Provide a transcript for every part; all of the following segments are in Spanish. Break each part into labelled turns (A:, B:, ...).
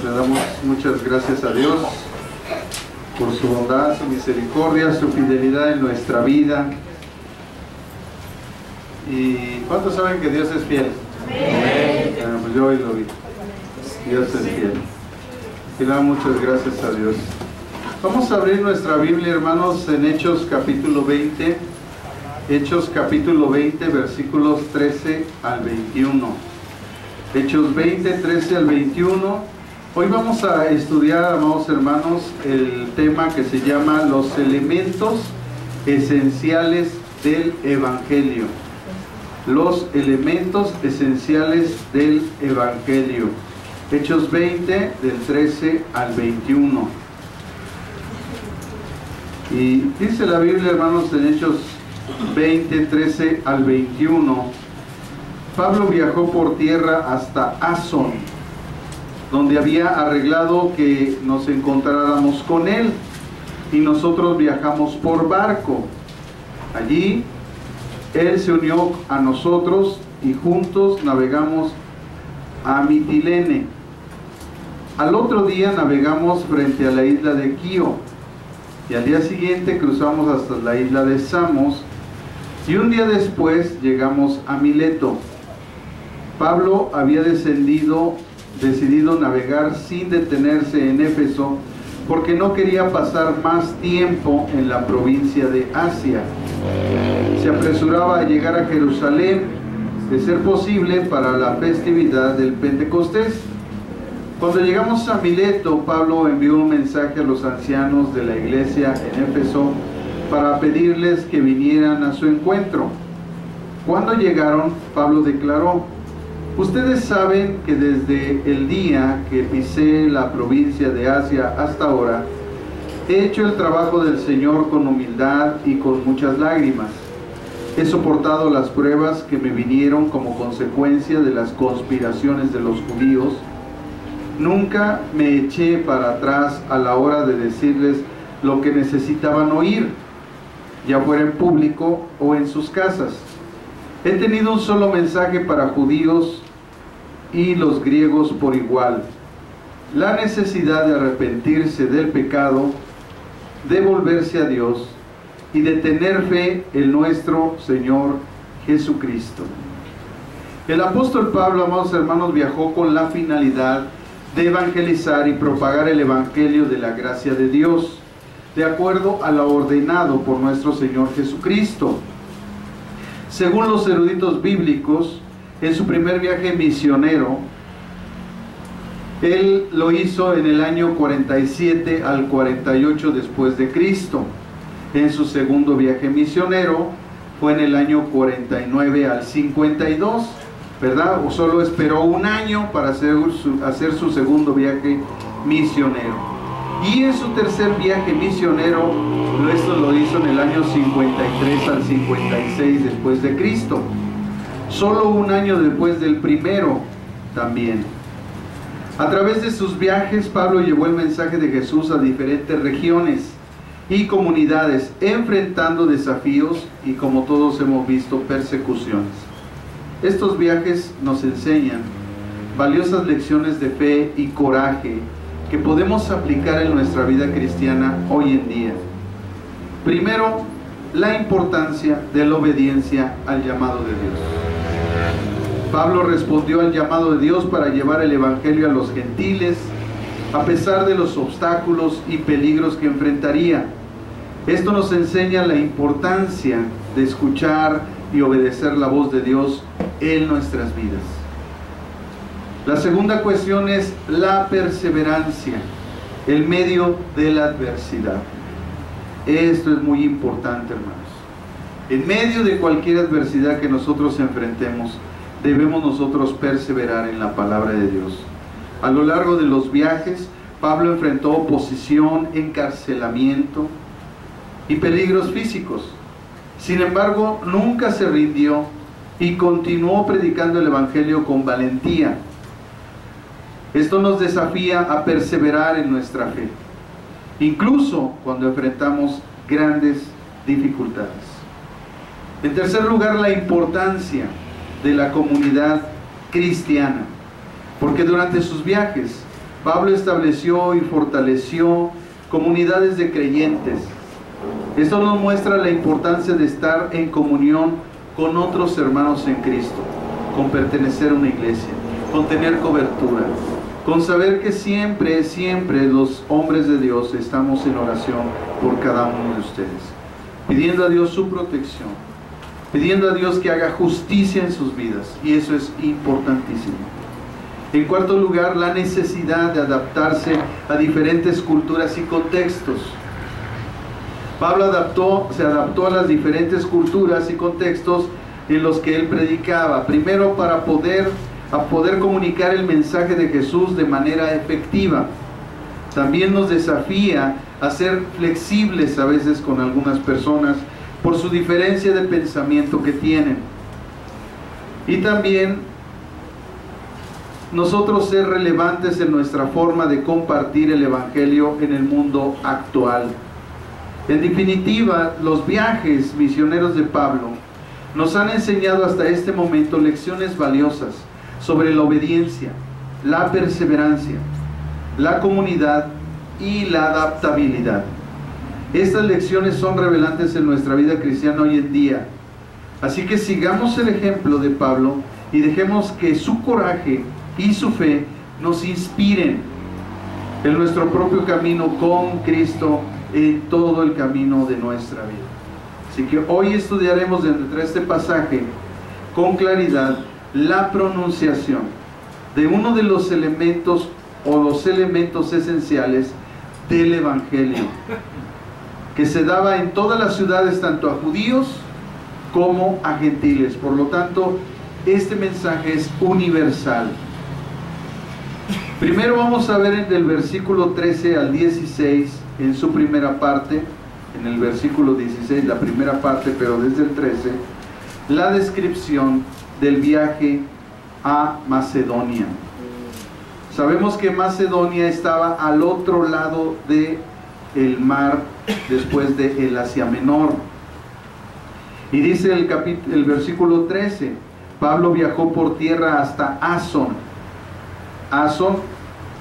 A: Le damos muchas gracias a Dios por su bondad, su misericordia, su fidelidad en nuestra vida. ¿Y cuántos saben que Dios es fiel? Amén. Bueno, pues yo hoy lo vi. Dios es fiel. Y le damos muchas gracias a Dios. Vamos a abrir nuestra Biblia, hermanos, en Hechos capítulo 20. Hechos capítulo 20, versículos 13 al 21. Hechos 20, 13 al 21. Hoy vamos a estudiar, amados hermanos, el tema que se llama los elementos esenciales del Evangelio. Los elementos esenciales del Evangelio. Hechos 20, del 13 al 21. Y dice la Biblia, hermanos, en Hechos 20, 13 al 21. Pablo viajó por tierra hasta Asón, donde había arreglado que nos encontráramos con él, y nosotros viajamos por barco. Allí él se unió a nosotros y juntos navegamos a Mitilene. Al otro día navegamos frente a la isla de Quío, y al día siguiente cruzamos hasta la isla de Samos, y un día después llegamos a Mileto. Pablo había decidido navegar sin detenerse en Éfeso, porque no quería pasar más tiempo en la provincia de Asia. Se apresuraba a llegar a Jerusalén, de ser posible, para la festividad del Pentecostés. Cuando llegamos a Mileto, Pablo envió un mensaje a los ancianos de la iglesia en Éfeso para pedirles que vinieran a su encuentro. Cuando llegaron, Pablo declaró: ustedes saben que desde el día que pisé la provincia de Asia hasta ahora, he hecho el trabajo del Señor con humildad y con muchas lágrimas. He soportado las pruebas que me vinieron como consecuencia de las conspiraciones de los judíos. Nunca me eché para atrás a la hora de decirles lo que necesitaban oír, ya fuera en público o en sus casas. He tenido un solo mensaje para judíos y los griegos por igual: la necesidad de arrepentirse del pecado, de volverse a Dios y de tener fe en nuestro Señor Jesucristo. El apóstol Pablo, amados hermanos, viajó con la finalidad de evangelizar y propagar el Evangelio de la gracia de Dios, de acuerdo a lo ordenado por nuestro Señor Jesucristo. Según los eruditos bíblicos, en su primer viaje misionero, él lo hizo en el año 47 al 48 después de Cristo. En su segundo viaje misionero fue en el año 49 al 52, ¿verdad? O solo esperó un año para hacer su segundo viaje misionero. Y en su tercer viaje misionero, esto lo hizo en el año 53 al 56 después de Cristo. Solo un año después del primero también. A través de sus viajes, Pablo llevó el mensaje de Jesús a diferentes regiones y comunidades, enfrentando desafíos y, como todos hemos visto, persecuciones. Estos viajes nos enseñan valiosas lecciones de fe y coraje que podemos aplicar en nuestra vida cristiana hoy en día. Primero, la importancia de la obediencia al llamado de Dios. Pablo respondió al llamado de Dios para llevar el Evangelio a los gentiles, a pesar de los obstáculos y peligros que enfrentaría. Esto nos enseña la importancia de escuchar y obedecer la voz de Dios en nuestras vidas. La segunda cuestión es la perseverancia, el medio de la adversidad. Esto es muy importante, hermanos. En medio de cualquier adversidad que nosotros enfrentemos, debemos nosotros perseverar en la palabra de Dios. A lo largo de los viajes, Pablo enfrentó oposición, encarcelamiento y peligros físicos. Sin embargo, nunca se rindió y continuó predicando el Evangelio con valentía. Esto nos desafía a perseverar en nuestra fe, incluso cuando enfrentamos grandes dificultades. En tercer lugar, la importancia de la comunidad cristiana, porque durante sus viajes Pablo estableció y fortaleció comunidades de creyentes. Esto nos muestra la importancia de estar en comunión con otros hermanos en Cristo, con pertenecer a una iglesia, con tener cobertura, con saber que siempre los hombres de Dios estamos en oración por cada uno de ustedes, pidiendo a Dios su protección, pidiendo a Dios que haga justicia en sus vidas, y eso es importantísimo. En cuarto lugar, la necesidad de adaptarse a diferentes culturas y contextos. Pablo se adaptó a las diferentes culturas y contextos en los que él predicaba. Primero, para poder comunicar el mensaje de Jesús de manera efectiva. También nos desafía a ser flexibles a veces con algunas personas por su diferencia de pensamiento que tienen. Y también nosotros ser relevantes en nuestra forma de compartir el Evangelio en el mundo actual. En definitiva, los viajes misioneros de Pablo nos han enseñado hasta este momento lecciones valiosas sobre la obediencia, la perseverancia, la comunidad y la adaptabilidad. Estas lecciones son relevantes en nuestra vida cristiana hoy en día. Así que sigamos el ejemplo de Pablo y dejemos que su coraje y su fe nos inspiren en nuestro propio camino con Cristo, en todo el camino de nuestra vida. Así que hoy estudiaremos dentro de este pasaje con claridad la pronunciación de uno de los elementos o los elementos esenciales del Evangelio, que se daba en todas las ciudades, tanto a judíos como a gentiles. Por lo tanto, este mensaje es universal. Primero vamos a ver del versículo 13 al 16, en su primera parte, en el versículo 16, la primera parte, pero desde el 13, la descripción del viaje a Macedonia. Sabemos que Macedonia estaba al otro lado del mar, después del Asia Menor. Y dice el versículo 13, Pablo viajó por tierra hasta Asón. Asón,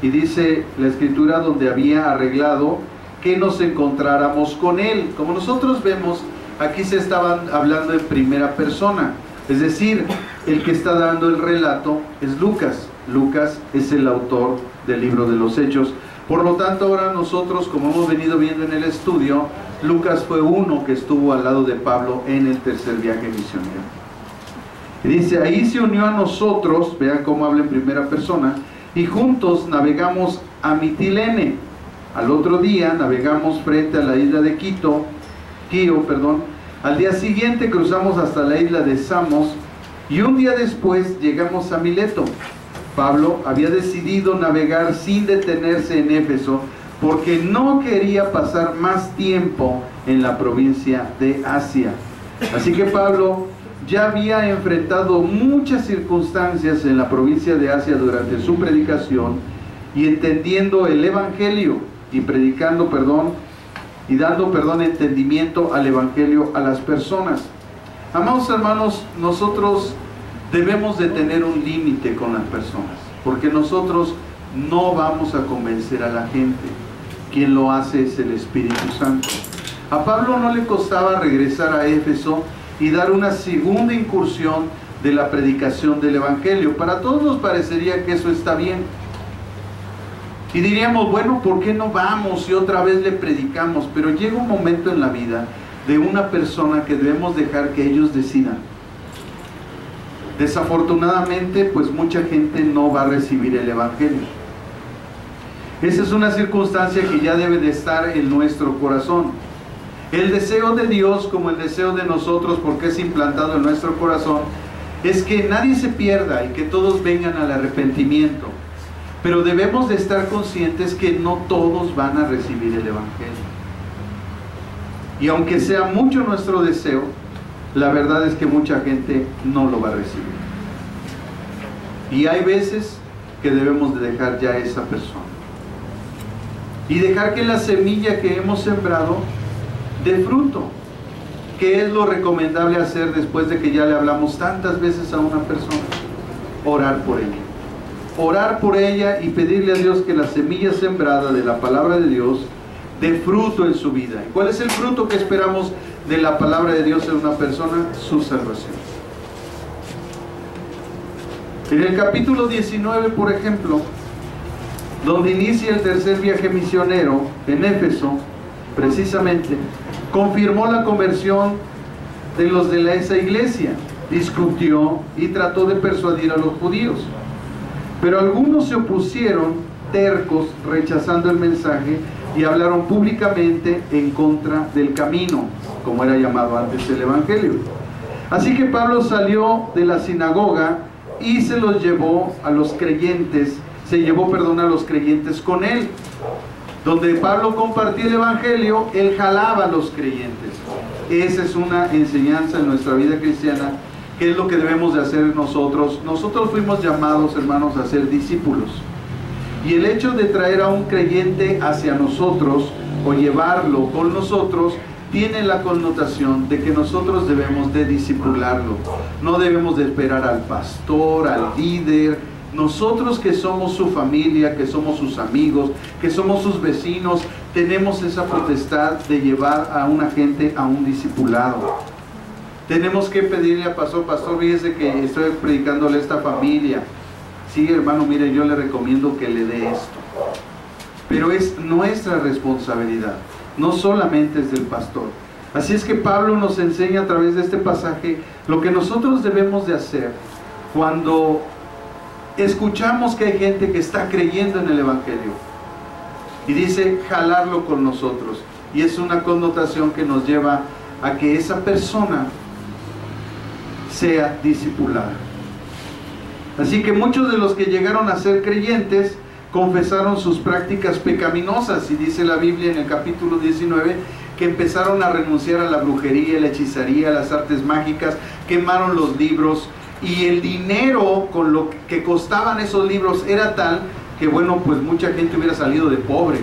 A: y dice la escritura, donde había arreglado que nos encontráramos con él. Como nosotros vemos, aquí se estaban hablando en primera persona, es decir, el que está dando el relato es Lucas. Lucas es el autor del libro de los Hechos. Por lo tanto, ahora nosotros, como hemos venido viendo en el estudio, Lucas fue uno que estuvo al lado de Pablo en el tercer viaje misionero. Y dice, ahí se unió a nosotros, vean cómo habla en primera persona, y juntos navegamos a Mitilene. Al otro día navegamos frente a la isla de Quío. Al día siguiente cruzamos hasta la isla de Samos, y un día después llegamos a Mileto. Pablo había decidido navegar sin detenerse en Éfeso, porque no quería pasar más tiempo en la provincia de Asia. Así que Pablo ya había enfrentado muchas circunstancias en la provincia de Asia durante su predicación, y entendiendo el Evangelio y predicando y dando entendimiento al Evangelio a las personas. Amados hermanos, nosotros debemos de tener un límite con las personas, porque nosotros no vamos a convencer a la gente. Quien lo hace es el Espíritu Santo. A Pablo no le costaba regresar a Éfeso y dar una segunda incursión de la predicación del Evangelio. Para todos nos parecería que eso está bien. Y diríamos, bueno, ¿por qué no vamos y otra vez le predicamos? Pero llega un momento en la vida de una persona que debemos dejar que ellos decidan. Desafortunadamente, pues mucha gente no va a recibir el Evangelio. Esa es una circunstancia que ya debe de estar en nuestro corazón. El deseo de Dios, como el deseo de nosotros, porque es implantado en nuestro corazón, es que nadie se pierda y que todos vengan al arrepentimiento. Pero debemos de estar conscientes que no todos van a recibir el Evangelio. Y aunque sea mucho nuestro deseo, la verdad es que mucha gente no lo va a recibir. Y hay veces que debemos de dejar ya a esa persona. Y dejar que la semilla que hemos sembrado dé fruto. ¿Qué es lo recomendable hacer después de que ya le hablamos tantas veces a una persona? Orar por ella. orar por ella y pedirle a Dios que la semilla sembrada de la palabra de Dios dé fruto en su vida. ¿Y cuál es el fruto que esperamos de la palabra de Dios en una persona? Su salvación. En el capítulo 19, por ejemplo, donde inicia el tercer viaje misionero en Éfeso, precisamente, confirmó la conversión de los de esa iglesia, discutió y trató de persuadir a los judíos. Pero algunos se opusieron, tercos, rechazando el mensaje, y hablaron públicamente en contra del camino, como era llamado antes el evangelio. Así que Pablo salió de la sinagoga y se los llevó a los creyentes, a los creyentes con él. Donde Pablo compartía el evangelio, él jalaba a los creyentes. Esa es una enseñanza en nuestra vida cristiana. ¿Qué es lo que debemos de hacer nosotros? Nosotros fuimos llamados, hermanos, a ser discípulos. Y el hecho de traer a un creyente hacia nosotros o llevarlo con nosotros tiene la connotación de que nosotros debemos de discipularlo. No debemos de esperar al pastor, al líder. Nosotros que somos su familia, que somos sus amigos, que somos sus vecinos, tenemos esa potestad de llevar a una gente a un discipulado. Tenemos que pedirle al pastor, fíjese que estoy predicándole a esta familia. Sí, hermano, mire, yo le recomiendo que le dé esto. Pero es nuestra responsabilidad, no solamente es del pastor. Así es que Pablo nos enseña a través de este pasaje lo que nosotros debemos de hacer cuando escuchamos que hay gente que está creyendo en el evangelio. Y dice jalarlo con nosotros. Y es una connotación que nos lleva a que esa persona sea discipulada. Así que muchos de los que llegaron a ser creyentes confesaron sus prácticas pecaminosas, y dice la Biblia en el capítulo 19 que empezaron a renunciar a la brujería, la hechicería, las artes mágicas, quemaron los libros, y el dinero con lo que costaban esos libros era tal que, bueno, pues mucha gente hubiera salido de pobre.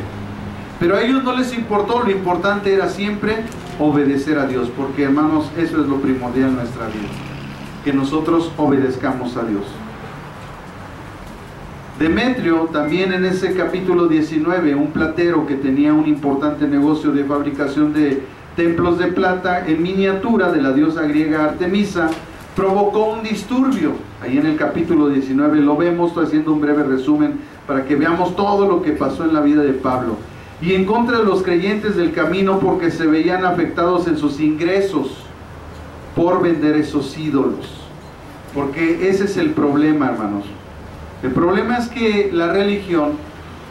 A: Pero a ellos no les importó, lo importante era siempre obedecer a Dios, porque, hermanos, eso es lo primordial en nuestra vida, que nosotros obedezcamos a Dios. Demetrio, también en ese capítulo 19, un platero que tenía un importante negocio de fabricación de templos de plata en miniatura de la diosa griega Artemisa, provocó un disturbio. Ahí en el capítulo 19 lo vemos, estoy haciendo un breve resumen para que veamos todo lo que pasó en la vida de Pablo. Y en contra de los creyentes del camino, porque se veían afectados en sus ingresos por vender esos ídolos. Porque ese es el problema, hermanos. El problema es que la religión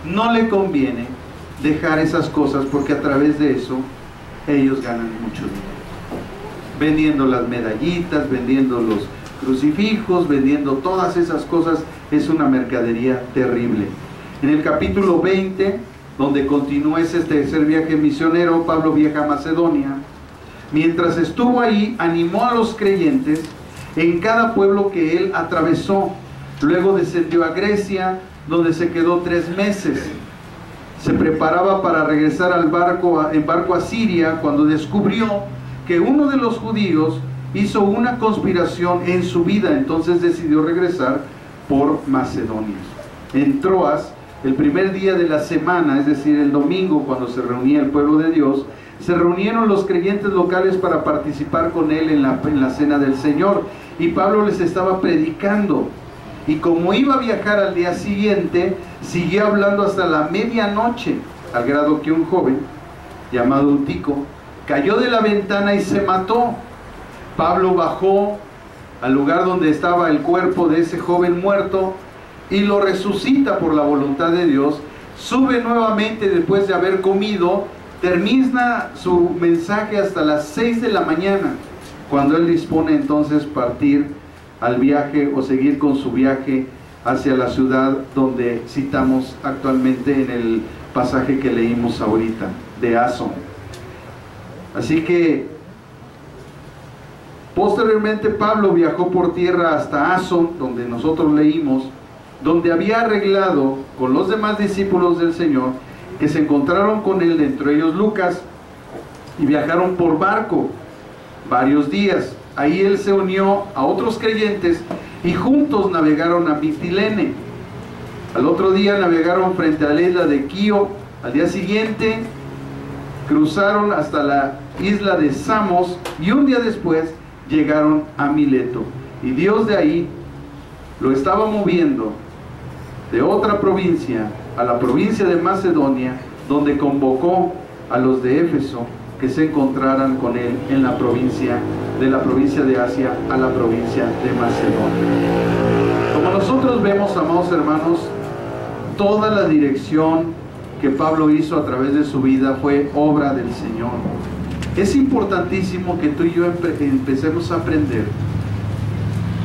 A: no le conviene dejar esas cosas, porque a través de eso ellos ganan mucho dinero. Vendiendo las medallitas, vendiendo los crucifijos, vendiendo todas esas cosas, es una mercadería terrible. En el capítulo 20, donde continúa ese tercer viaje misionero, Pablo viaja a Macedonia. Mientras estuvo ahí, animó a los creyentes en cada pueblo que él atravesó. Luego descendió a Grecia, donde se quedó 3 meses. Se preparaba para regresar en barco a Siria, cuando descubrió que uno de los judíos hizo una conspiración en su vida. Entonces decidió regresar por Macedonia. En Troas, el primer día de la semana, es decir, el domingo, cuando se reunía el pueblo de Dios, se reunieron los creyentes locales para participar con él en la cena del Señor. Y Pablo les estaba predicando. Y como iba a viajar al día siguiente, siguió hablando hasta la medianoche, al grado que un joven llamado Eutico cayó de la ventana y se mató. Pablo bajó al lugar donde estaba el cuerpo de ese joven muerto y lo resucita por la voluntad de Dios. Sube nuevamente después de haber comido, termina su mensaje hasta las 6 de la mañana, cuando él dispone entonces partir al viaje o seguir con su viaje hacia la ciudad donde citamos actualmente en el pasaje que leímos ahorita, de Asón. Así que posteriormente Pablo viajó por tierra hasta Asón, donde nosotros leímos, donde había arreglado con los demás discípulos del Señor que se encontraron con él, entre ellos Lucas, y viajaron por barco varios días. Ahí él se unió a otros creyentes y juntos navegaron a Mitilene. Al otro día navegaron frente a la isla de Quío. Al día siguiente cruzaron hasta la isla de Samos y un día después llegaron a Mileto. Y Dios de ahí lo estaba moviendo de otra provincia a la provincia de Macedonia, donde convocó a los de Éfeso que se encontraran con él en la provincia de Asia a la provincia de Macedonia. Como nosotros vemos, amados hermanos, toda la dirección que Pablo hizo a través de su vida fue obra del Señor. Es importantísimo que tú y yo empecemos a aprender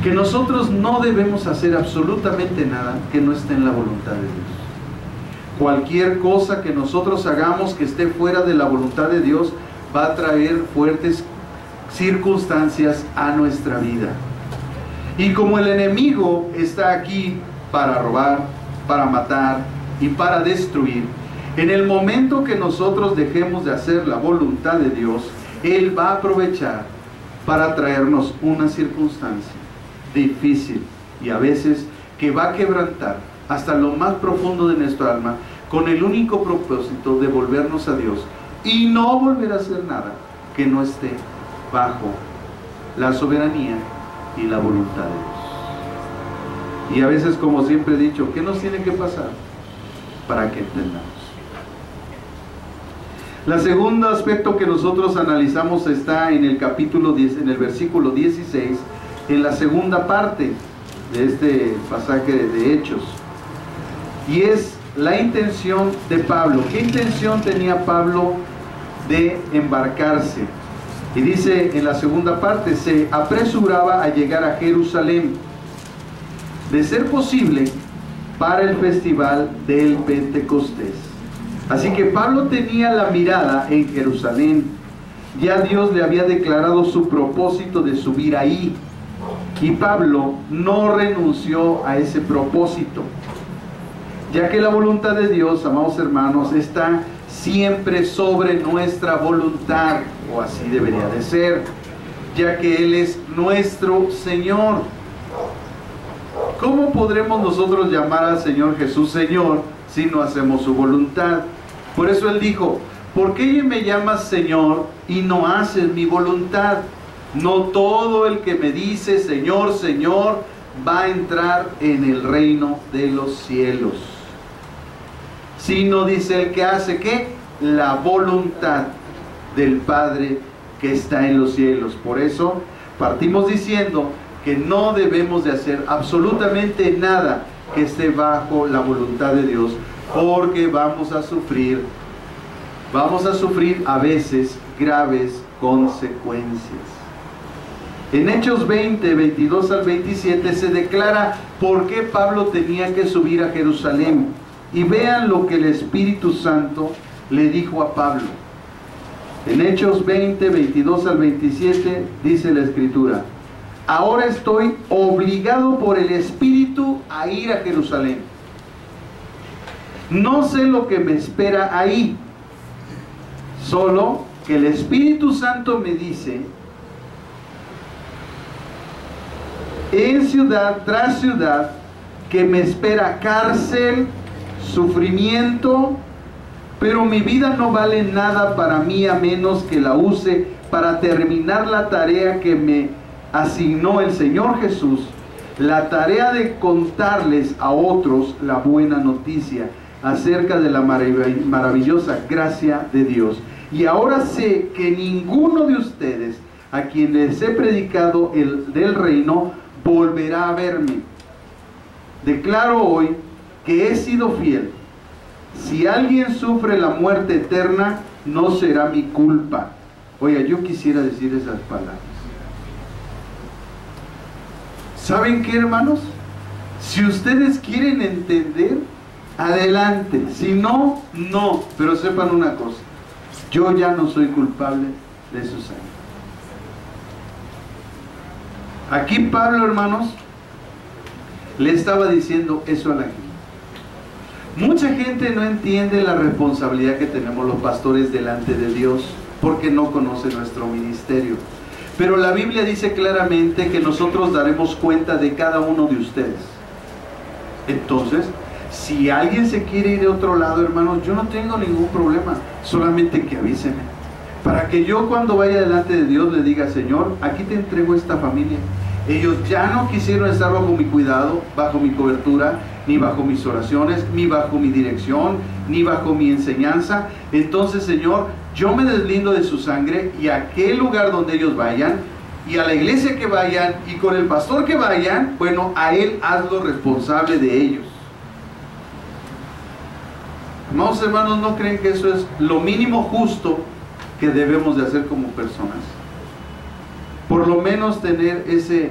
A: que nosotros no debemos hacer absolutamente nada que no esté en la voluntad de Dios. Cualquier cosa que nosotros hagamos que esté fuera de la voluntad de Dios va a traer fuertes circunstancias a nuestra vida. Y como el enemigo está aquí para robar, para matar y para destruir, en el momento que nosotros dejemos de hacer la voluntad de Dios, Él va a aprovechar para traernos una circunstancia difícil y a veces que va a quebrantar hasta lo más profundo de nuestra alma, con el único propósito de volvernos a Dios y no volver a hacer nada que no esté bajo la soberanía y la voluntad de Dios. Y a veces, como siempre he dicho, ¿qué nos tiene que pasar para que entendamos? El segundo aspecto que nosotros analizamos está en el capítulo 10, en el versículo 16, en la segunda parte de este pasaje de Hechos, y es la intención de Pablo. ¿Qué intención tenía Pablo de embarcarse? Y dice en la segunda parte, se apresuraba a llegar a Jerusalén, de ser posible, para el festival del Pentecostés. Así que Pablo tenía la mirada en Jerusalén. Ya Dios le había declarado su propósito de subir ahí. Y Pablo no renunció a ese propósito, ya que la voluntad de Dios, amados hermanos, está siempre sobre nuestra voluntad, o así debería de ser, ya que Él es nuestro Señor. ¿Cómo podremos nosotros llamar al Señor Jesús Señor si no hacemos su voluntad? Por eso Él dijo, ¿por qué me llamas Señor y no haces mi voluntad? No todo el que me dice Señor, Señor, va a entrar en el reino de los cielos, sino dice el que hace, ¿qué? La voluntad del Padre que está en los cielos. Por eso partimos diciendo que no debemos de hacer absolutamente nada que esté bajo la voluntad de Dios, porque vamos a sufrir a veces graves consecuencias. En Hechos 20, 22 al 27 se declara por qué Pablo tenía que subir a Jerusalén. Y vean lo que el Espíritu Santo le dijo a Pablo. En Hechos 20, 22 al 27 dice la Escritura: ahora estoy obligado por el Espíritu a ir a Jerusalén. No sé lo que me espera ahí, solo que el Espíritu Santo me dice, en ciudad tras ciudad, que me espera cárcel, sufrimiento, pero mi vida no vale nada para mí a menos que la use para terminar la tarea que me asignó el Señor Jesús, la tarea de contarles a otros la buena noticia acerca de la maravillosa gracia de Dios. Y ahora sé que ninguno de ustedes a quien les he predicado el del reino volverá a verme. Declaro hoy que he sido fiel. Si alguien sufre la muerte eterna, no será mi culpa. Oiga, yo quisiera decir esas palabras. ¿Saben qué, hermanos? Si ustedes quieren entender, adelante. Si no, no. Pero sepan una cosa: yo ya no soy culpable de sus años. Aquí Pablo, hermanos, le estaba diciendo eso a la gente. Mucha gente no entiende la responsabilidad que tenemos los pastores delante de Dios porque no conoce nuestro ministerio. Pero la Biblia dice claramente que nosotros daremos cuenta de cada uno de ustedes. Entonces, Si alguien se quiere ir de otro lado, hermanos, yo no tengo ningún problema, solamente que avíseme, para que yo cuando vaya delante de Dios le diga: Señor, aquí te entrego esta familia. Ellos ya no quisieron estar bajo mi cuidado, bajo mi cobertura, ni bajo mis oraciones, ni bajo mi dirección, ni bajo mi enseñanza. Entonces, Señor, yo me deslindo de su sangre, y a aquel lugar donde ellos vayan, y a la iglesia que vayan, y con el pastor que vayan, bueno, a él hazlo responsable de ellos. Amados hermanos, ¿no creen que eso es lo mínimo justo que debemos de hacer como personas? Por lo menos tener ese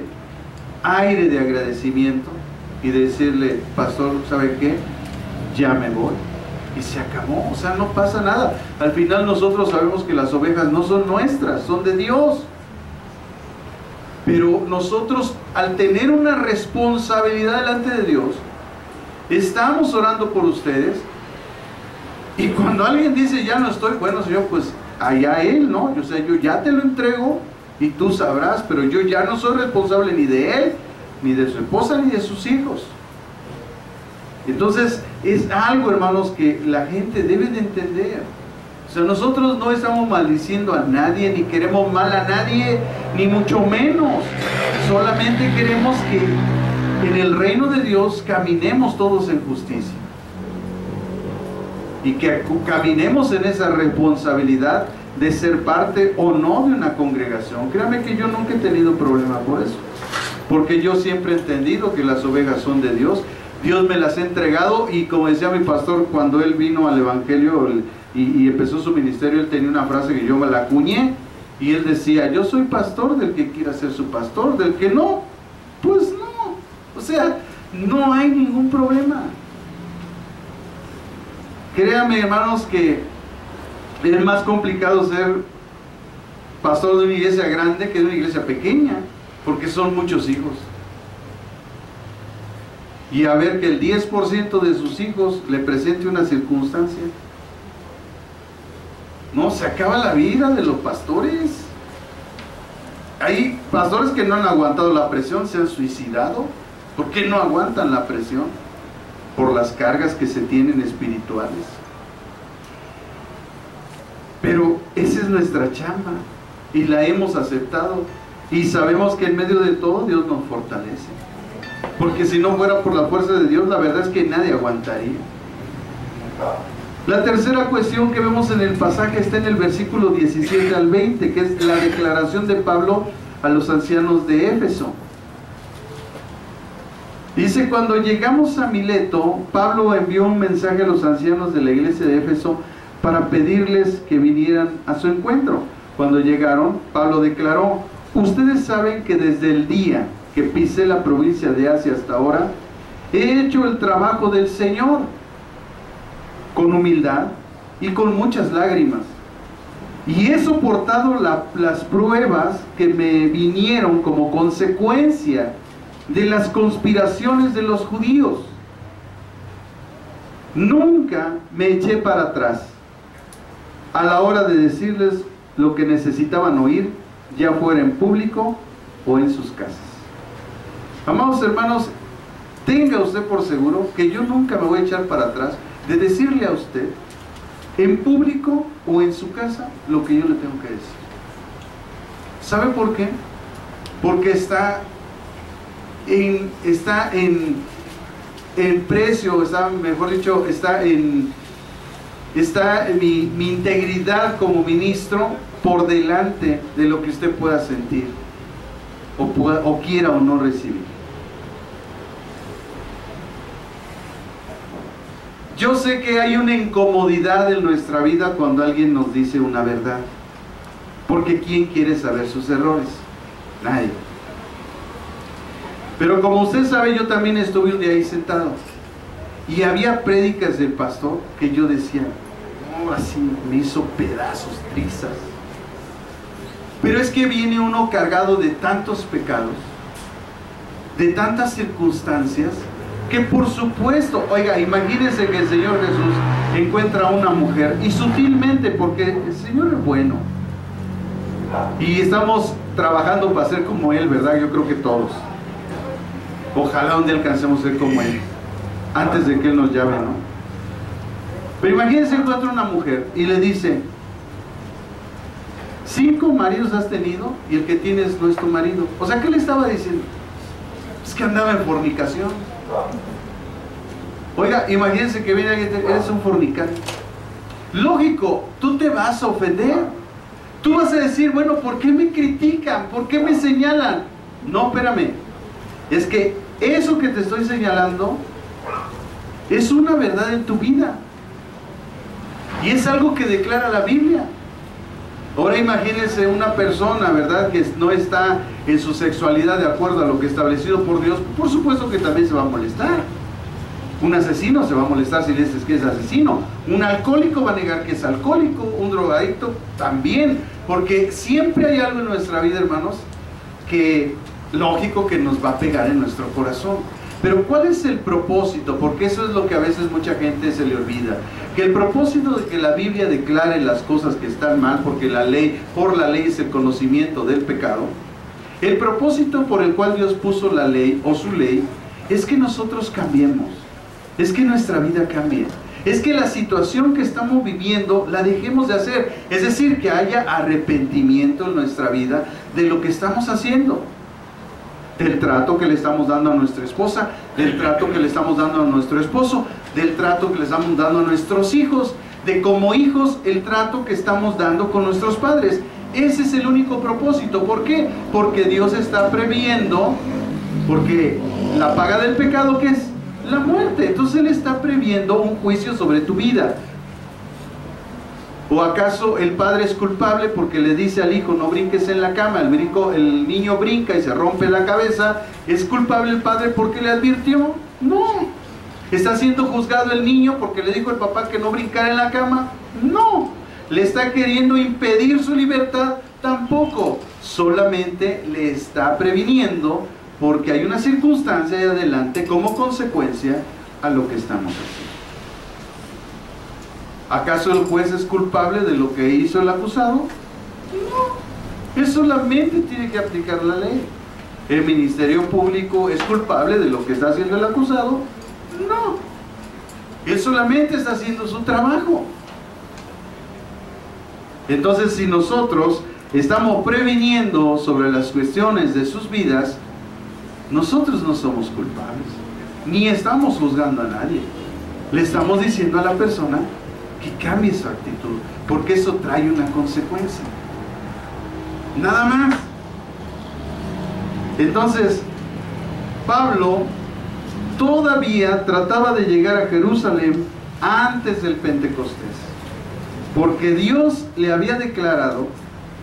A: aire de agradecimiento y decirle: pastor, ¿sabe qué? Ya me voy. Y se acabó, o sea, no pasa nada. Al final nosotros sabemos que las ovejas no son nuestras, son de Dios. Pero nosotros, al tener una responsabilidad delante de Dios, estamos orando por ustedes. Y cuando alguien dice: ya no estoy, bueno, Señor, pues allá Él, ¿no? Yo sé, yo ya te lo entrego y tú sabrás, pero yo ya no soy responsable ni de Él, ni de su esposa, ni de sus hijos. Entonces, es algo, hermanos, que la gente debe de entender. O sea, nosotros no estamos maldiciendo a nadie, ni queremos mal a nadie, ni mucho menos. Solamente queremos que en el reino de Dios caminemos todos en justicia. Y que caminemos en esa responsabilidad de ser parte o no de una congregación. Créame que yo nunca he tenido problema por eso, porque yo siempre he entendido que las ovejas son de Dios. Dios me las ha entregado, y como decía mi pastor cuando él vino al evangelio y empezó su ministerio, él tenía una frase que yo me la acuñé, y él decía: yo soy pastor del que quiera ser su pastor, del que no, pues no. O sea, no hay ningún problema. Créanme, hermanos, que es más complicado ser pastor de una iglesia grande que de una iglesia pequeña, porque son muchos hijos. Y a ver que el 10% de sus hijos le presente una circunstancia. No, se acaba la vida de los pastores. Hay pastores que no han aguantado la presión, se han suicidado. ¿Por qué no aguantan la presión? Por las cargas que se tienen espirituales. Pero esa es nuestra chamba, y la hemos aceptado, y sabemos que en medio de todo Dios nos fortalece, porque si no fuera por la fuerza de Dios, la verdad es que nadie aguantaría. La tercera cuestión que vemos en el pasaje está en el versículo 17 al 20, que es la declaración de Pablo a los ancianos de Éfeso. Dice: cuando llegamos a Mileto, Pablo envió un mensaje a los ancianos de la iglesia de Éfeso para pedirles que vinieran a su encuentro. Cuando llegaron, Pablo declaró: ustedes saben que desde el día que pisé la provincia de Asia hasta ahora, he hecho el trabajo del Señor con humildad y con muchas lágrimas, y he soportado las pruebas que me vinieron como consecuencia de las conspiraciones de los judíos. Nunca me eché para atrás a la hora de decirles lo que necesitaban oír, ya fuera en público o en sus casas. Amados hermanos, tenga usted por seguro que yo nunca me voy a echar para atrás de decirle a usted, en público o en su casa, lo que yo le tengo que decir. ¿Sabe por qué? Porque está en precio, mejor dicho, está mi integridad como ministro por delante de lo que usted pueda sentir o quiera o no recibir. Yo sé que hay una incomodidad en nuestra vida cuando alguien nos dice una verdad, porque ¿quién quiere saber sus errores? Nadie. Pero como usted sabe, yo también estuve un día ahí sentado, y había prédicas del pastor que yo decía: oh, así me hizo pedazos, trizas. Pero es que viene uno cargado de tantos pecados, de tantas circunstancias, que por supuesto, oiga, imagínense que el Señor Jesús encuentra a una mujer, y sutilmente, porque el Señor es bueno, y estamos trabajando para ser como Él, ¿verdad? Yo creo que todos. Ojalá un día alcancemos a ser como Él. antes de que Él nos llame, ¿no? Pero imagínense, encuentra una mujer y le dice: 5 maridos has tenido y el que tienes no es tu marido. O sea, ¿qué le estaba diciendo? Es que andaba en fornicación. Oiga, imagínense que viene alguien y dice: eres un fornicario. Lógico, tú te vas a ofender. Tú vas a decir: bueno, ¿por qué me critican? ¿Por qué me señalan? No, espérame. Es que eso que te estoy señalando es una verdad en tu vida. Y es algo que declara la Biblia. Ahora imagínense una persona, ¿verdad?, que no está en su sexualidad de acuerdo a lo que establecido por Dios. Por supuesto que también se va a molestar. Un asesino se va a molestar si le dices que es asesino. Un alcohólico va a negar que es alcohólico. Un drogadicto también. Porque siempre hay algo en nuestra vida, hermanos, que lógico que nos va a pegar en nuestro corazón. Pero ¿cuál es el propósito? Porque eso es lo que a veces mucha gente se le olvida. Que el propósito de que la Biblia declare las cosas que están mal, porque por la ley es el conocimiento del pecado. El propósito por el cual Dios puso la ley o su ley es que nosotros cambiemos. Es que nuestra vida cambie. Es que la situación que estamos viviendo la dejemos de hacer. Es decir, que haya arrepentimiento en nuestra vida de lo que estamos haciendo. Del trato que le estamos dando a nuestra esposa, del trato que le estamos dando a nuestro esposo, del trato que le estamos dando a nuestros hijos, de como hijos el trato que estamos dando con nuestros padres. Ese es el único propósito. ¿Por qué? Porque Dios está previendo, porque la paga del pecado, ¿qué es? La muerte. Entonces Él está previendo un juicio sobre tu vida. ¿O acaso el padre es culpable porque le dice al hijo: no brinques en la cama? El niño brinca y se rompe la cabeza. ¿Es culpable el padre porque le advirtió? No. ¿Está siendo juzgado el niño porque le dijo el papá que no brincara en la cama? No. ¿Le está queriendo impedir su libertad? Tampoco. Solamente le está previniendo porque hay una circunstancia ahí adelante como consecuencia a lo que estamos haciendo. ¿Acaso el juez es culpable de lo que hizo el acusado? No. Él solamente tiene que aplicar la ley. ¿El ministerio público es culpable de lo que está haciendo el acusado? No. Él solamente está haciendo su trabajo. Entonces, si nosotros estamos previniendo sobre las cuestiones de sus vidas, nosotros no somos culpables, ni estamos juzgando a nadie. Le estamos diciendo a la persona que cambie su actitud, porque eso trae una consecuencia. Nada más. Entonces, Pablo todavía trataba de llegar a Jerusalén antes del Pentecostés, porque Dios le había declarado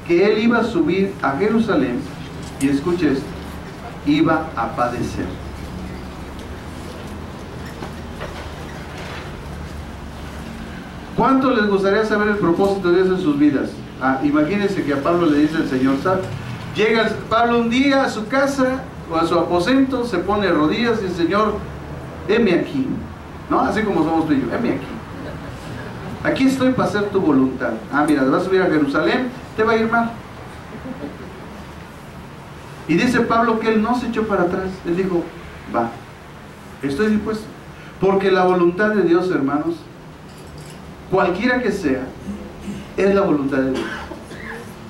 A: que él iba a subir a Jerusalén, y escuche esto, iba a padecer. ¿Cuánto les gustaría saber el propósito de Dios en sus vidas? Imagínense que a Pablo le dice el Señor, ¿sabes? Llega Pablo un día a su casa o a su aposento, se pone de rodillas y dice: Señor, heme aquí, ¿no? Así como somos tú y yo, heme aquí. Aquí estoy para hacer tu voluntad. Mira, vas a subir a Jerusalén, te va a ir mal. Y dice Pablo que él no se echó para atrás. Él dijo: va, estoy dispuesto. Porque la voluntad de Dios, hermanos, cualquiera que sea, es la voluntad de Dios.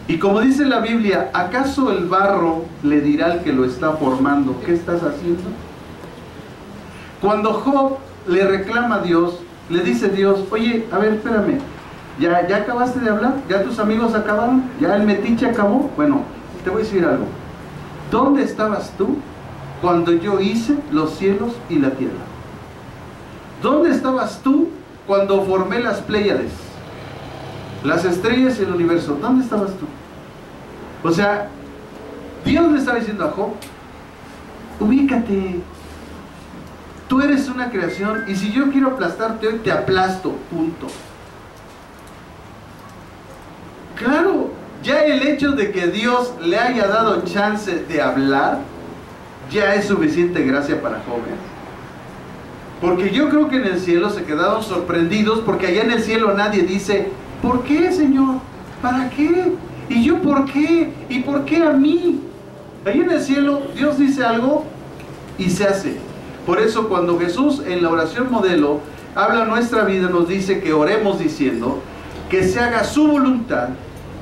A: Y como dice la Biblia, ¿acaso el barro le dirá al que lo está formando: ¿qué estás haciendo? Cuando Job le reclama a Dios, le dice Dios: oye, a ver, espérame, ¿ya acabaste de hablar? ¿Ya tus amigos acabaron? ¿Ya el metiche acabó? Bueno, te voy a decir algo. ¿Dónde estabas tú cuando yo hice los cielos y la tierra? ¿Dónde estabas tú cuando formé las Pléyades, las estrellas y el universo? ¿Dónde estabas tú? O sea, Dios le estaba diciendo a Job: ubícate, tú eres una creación, y si yo quiero aplastarte hoy, te aplasto, punto. Claro, ya el hecho de que Dios le haya dado chance de hablar ya es suficiente gracia para Job. Porque yo creo que en el cielo se quedaron sorprendidos, porque allá en el cielo nadie dice: ¿por qué, Señor? ¿Para qué? ¿Y yo por qué? ¿Y por qué a mí? Allá en el cielo Dios dice algo y se hace. Por eso cuando Jesús en la oración modelo habla nuestra vida, nos dice que oremos diciendo que se haga su voluntad,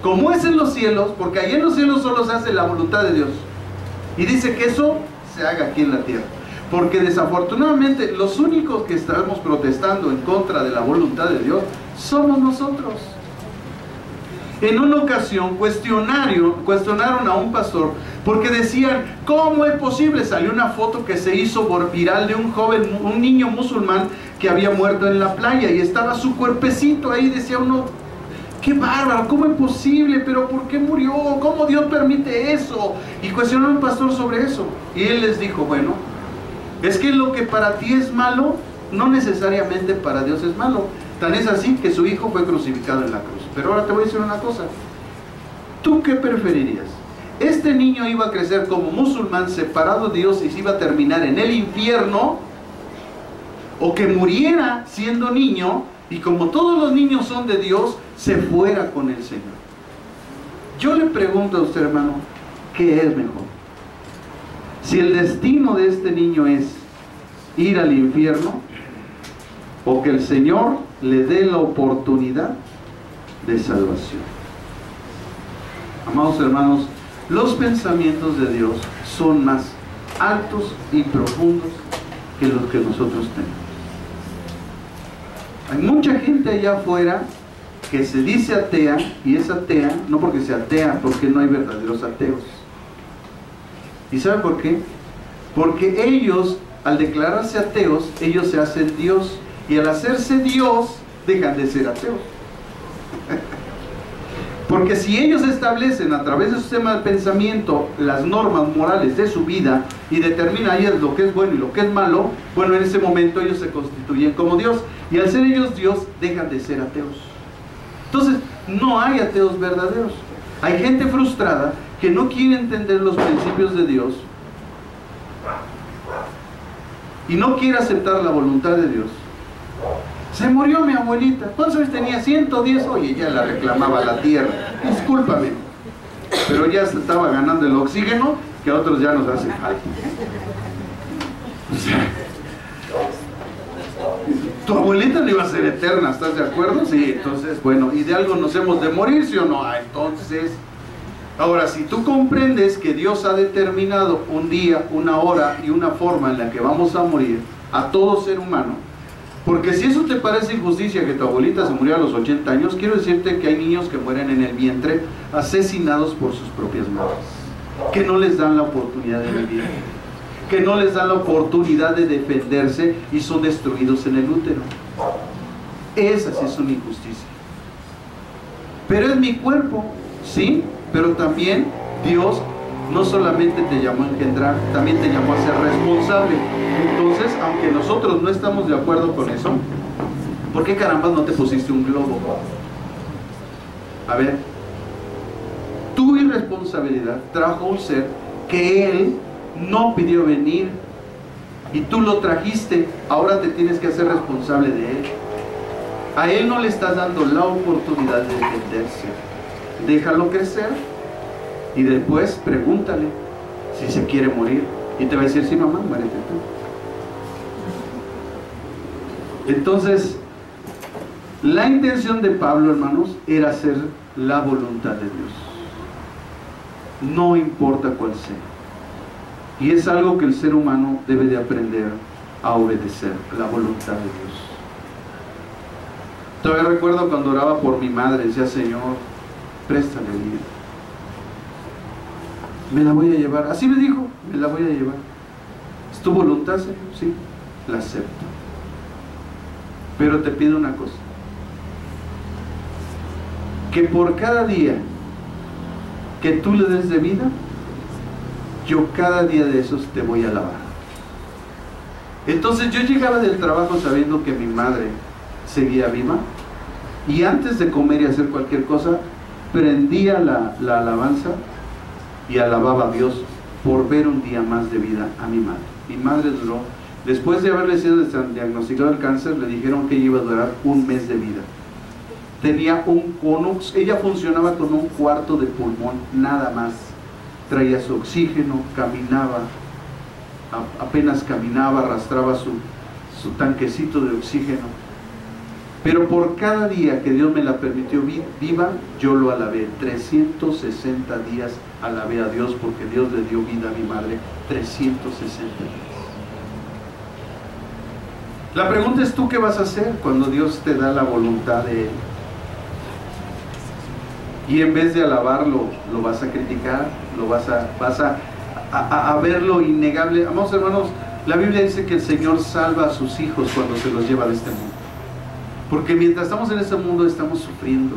A: como es en los cielos, porque ahí en los cielos solo se hace la voluntad de Dios. Y dice que eso se haga aquí en la tierra. Porque desafortunadamente los únicos que estamos protestando en contra de la voluntad de Dios somos nosotros. En una ocasión cuestionaron a un pastor porque decían, ¿cómo es posible? Salió una foto que se hizo viral de un niño musulmán que había muerto en la playa y estaba su cuerpecito ahí. Decía uno, qué bárbaro, ¿cómo es posible? ¿Pero por qué murió? ¿Cómo Dios permite eso? Y cuestionaron a un pastor sobre eso. Y él les dijo, bueno, es que lo que para ti es malo, no necesariamente para Dios es malo. Tan es así que su hijo fue crucificado en la cruz. Pero ahora te voy a decir una cosa. ¿Tú qué preferirías? ¿Este niño iba a crecer como musulmán, separado de Dios y se iba a terminar en el infierno? ¿O que muriera siendo niño y como todos los niños son de Dios, se fuera con el Señor? Yo le pregunto a usted, hermano, ¿qué es mejor? Si el destino de este niño es ir al infierno, o que el Señor le dé la oportunidad de salvación. Amados hermanos, los pensamientos de Dios son más altos y profundos que los que nosotros tenemos. Hay mucha gente allá afuera que se dice atea, y es atea no porque sea atea, porque no hay verdaderos ateos. ¿Y saben por qué? Porque ellos, al declararse ateos, ellos se hacen Dios, y al hacerse Dios, dejan de ser ateos. Porque si ellos establecen a través de su sistema de pensamiento las normas morales de su vida y determinan ahí lo que es bueno y lo que es malo, bueno, en ese momento ellos se constituyen como Dios, y al ser ellos Dios, dejan de ser ateos. Entonces, no hay ateos verdaderos. Hay gente frustrada que no quiere entender los principios de Dios y no quiere aceptar la voluntad de Dios. Se murió mi abuelita. ¿Cuántos años tenía? 110. Oye, ya la reclamaba la tierra. Discúlpame, pero ya se estaba ganando el oxígeno que a otros ya nos hace falta. O sea, tu abuelita no iba a ser eterna, ¿estás de acuerdo? Sí, entonces, bueno, y de algo nos hemos de morir, ¿sí o no? Entonces, ahora, si tú comprendes que Dios ha determinado un día, una hora y una forma en la que vamos a morir a todo ser humano, porque si eso te parece injusticia que tu abuelita se murió a los 80 años, quiero decirte que hay niños que mueren en el vientre asesinados por sus propias madres, que no les dan la oportunidad de vivir, que no les dan la oportunidad de defenderse y son destruidos en el útero. Esa sí es una injusticia. Pero es mi cuerpo, sí, pero también Dios no solamente te llamó a engendrar, también te llamó a ser responsable. Entonces, aunque nosotros no estamos de acuerdo con eso, ¿por qué caramba no te pusiste un globo? A ver, tu irresponsabilidad trajo un ser que Él no pidió venir y tú lo trajiste. Ahora te tienes que hacer responsable de Él. A Él no le estás dando la oportunidad de defenderse. Déjalo crecer y después pregúntale si se quiere morir y te va a decir, sí mamá, muérete tú. Entonces, la intención de Pablo, hermanos, era hacer la voluntad de Dios, no importa cuál sea. Y es algo que el ser humano debe de aprender a obedecer, la voluntad de Dios. Todavía recuerdo cuando oraba por mi madre, decía, Señor, préstale vida. Me la voy a llevar. Así me dijo, me la voy a llevar. ¿Es tu voluntad, Señor? Sí, la acepto. Pero te pido una cosa. Que por cada día que tú le des de vida, yo cada día de esos te voy a alabar. Entonces yo llegaba del trabajo sabiendo que mi madre seguía viva, y antes de comer y hacer cualquier cosa, prendía la alabanza y alababa a Dios por ver un día más de vida a mi madre. Mi madre duró, después de haberle sido diagnosticado el cáncer, le dijeron que iba a durar 1 mes de vida. Tenía ella funcionaba con 1/4 de pulmón, nada más. Traía su oxígeno, caminaba. apenas caminaba, arrastraba su tanquecito de oxígeno. Pero por cada día que Dios me la permitió viva, yo lo alabé. 360 días alabé a Dios porque Dios le dio vida a mi madre. 360 días. La pregunta es: ¿tú qué vas a hacer cuando Dios te da la voluntad de Él? Y en vez de alabarlo, lo vas a criticar, vas a ver lo innegable. Amados hermanos, la Biblia dice que el Señor salva a sus hijos cuando se los lleva de este mundo. Porque mientras estamos en este mundo estamos sufriendo.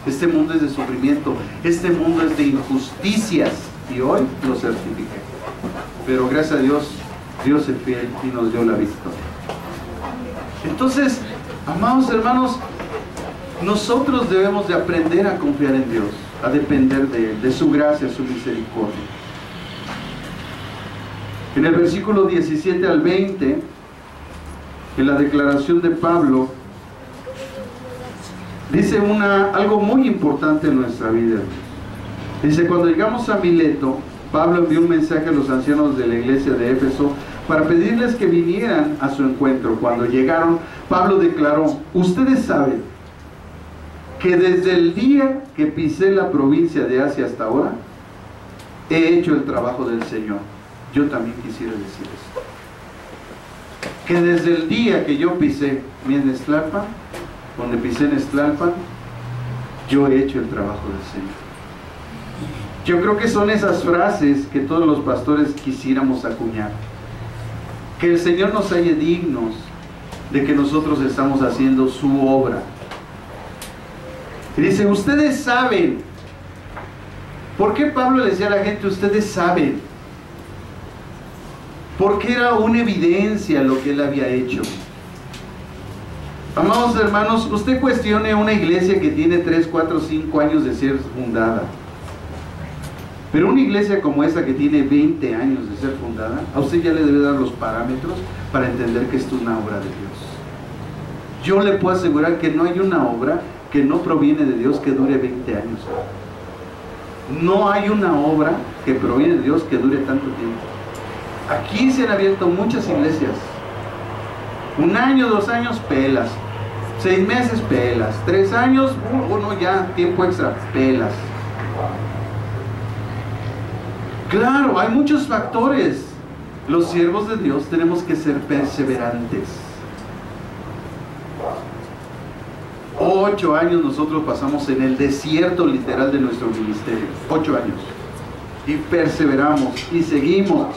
A: Este mundo es de sufrimiento, este mundo es de injusticias, y hoy lo certifiqué. Pero gracias a Dios, Dios es fiel y nos dio la victoria. Entonces, amados hermanos, nosotros debemos de aprender a confiar en Dios, a depender de Él, de su gracia, su misericordia. En el versículo 17 al 20, en la declaración de Pablo, dice algo muy importante en nuestra vida. Dice: cuando llegamos a Mileto, Pablo envió un mensaje a los ancianos de la iglesia de Éfeso para pedirles que vinieran a su encuentro. Cuando llegaron, Pablo declaró: ustedes saben que desde el día que pisé la provincia de Asia hasta ahora, he hecho el trabajo del Señor. Yo también quisiera decir esto. Que desde el día que yo pisé en Estlalpan, donde pisé en Estlalpan, yo he hecho el trabajo del Señor. Yo creo que son esas frases que todos los pastores quisiéramos acuñar. Que el Señor nos halle dignos de que nosotros estamos haciendo su obra. Y dice: ustedes saben. ¿Por qué Pablo le decía a la gente ustedes saben? Porque era una evidencia lo que él había hecho. Amados hermanos, usted cuestione una iglesia que tiene 3, 4, 5 años de ser fundada. Pero una iglesia como esa que tiene 20 años de ser fundada, a usted ya le debe dar los parámetros para entender que esto es una obra de Dios. Yo le puedo asegurar que no hay una obra que no proviene de Dios que dure 20 años. No hay una obra que proviene de Dios que dure tanto tiempo. Aquí se han abierto muchas iglesias. 1 año, 2 años, pelas. 6 meses, pelas. 3 años, uno ya, tiempo extra, pelas. Claro, hay muchos factores. Los siervos de Dios tenemos que ser perseverantes. 8 años nosotros pasamos en el desierto literal de nuestro ministerio. 8 años. Y perseveramos, y seguimos,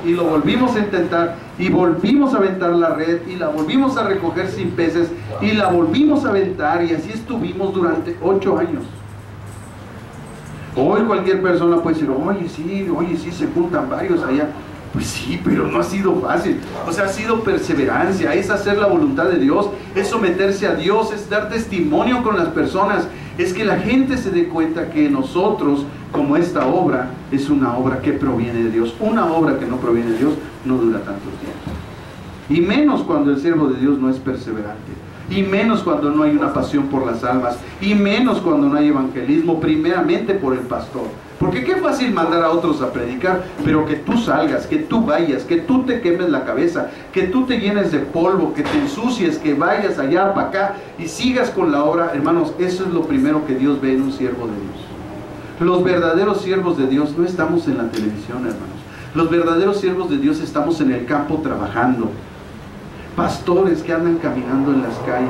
A: y lo volvimos a intentar, y volvimos a aventar la red, y la volvimos a recoger sin peces, y la volvimos a aventar, y así estuvimos durante 8 años. Hoy cualquier persona puede decir: oye sí, se juntan varios allá. Pues sí, pero no ha sido fácil. O sea, ha sido perseverancia, es hacer la voluntad de Dios, es someterse a Dios, es dar testimonio con las personas, es que la gente se dé cuenta que nosotros, como esta obra, es una obra que proviene de Dios. Una obra que no proviene de Dios no dura tanto tiempo. Y menos cuando el siervo de Dios no es perseverante. Y menos cuando no hay una pasión por las almas. Y menos cuando no hay evangelismo, primeramente por el pastor. Porque qué fácil mandar a otros a predicar, pero que tú salgas, que tú vayas, que tú te quemes la cabeza, que tú te llenes de polvo, que te ensucies, que vayas allá para acá y sigas con la obra. Hermanos, eso es lo primero que Dios ve en un siervo de Dios. Los verdaderos siervos de Dios no estamos en la televisión, hermanos. Los verdaderos siervos de Dios estamos en el campo trabajando. Pastores que andan caminando en las calles,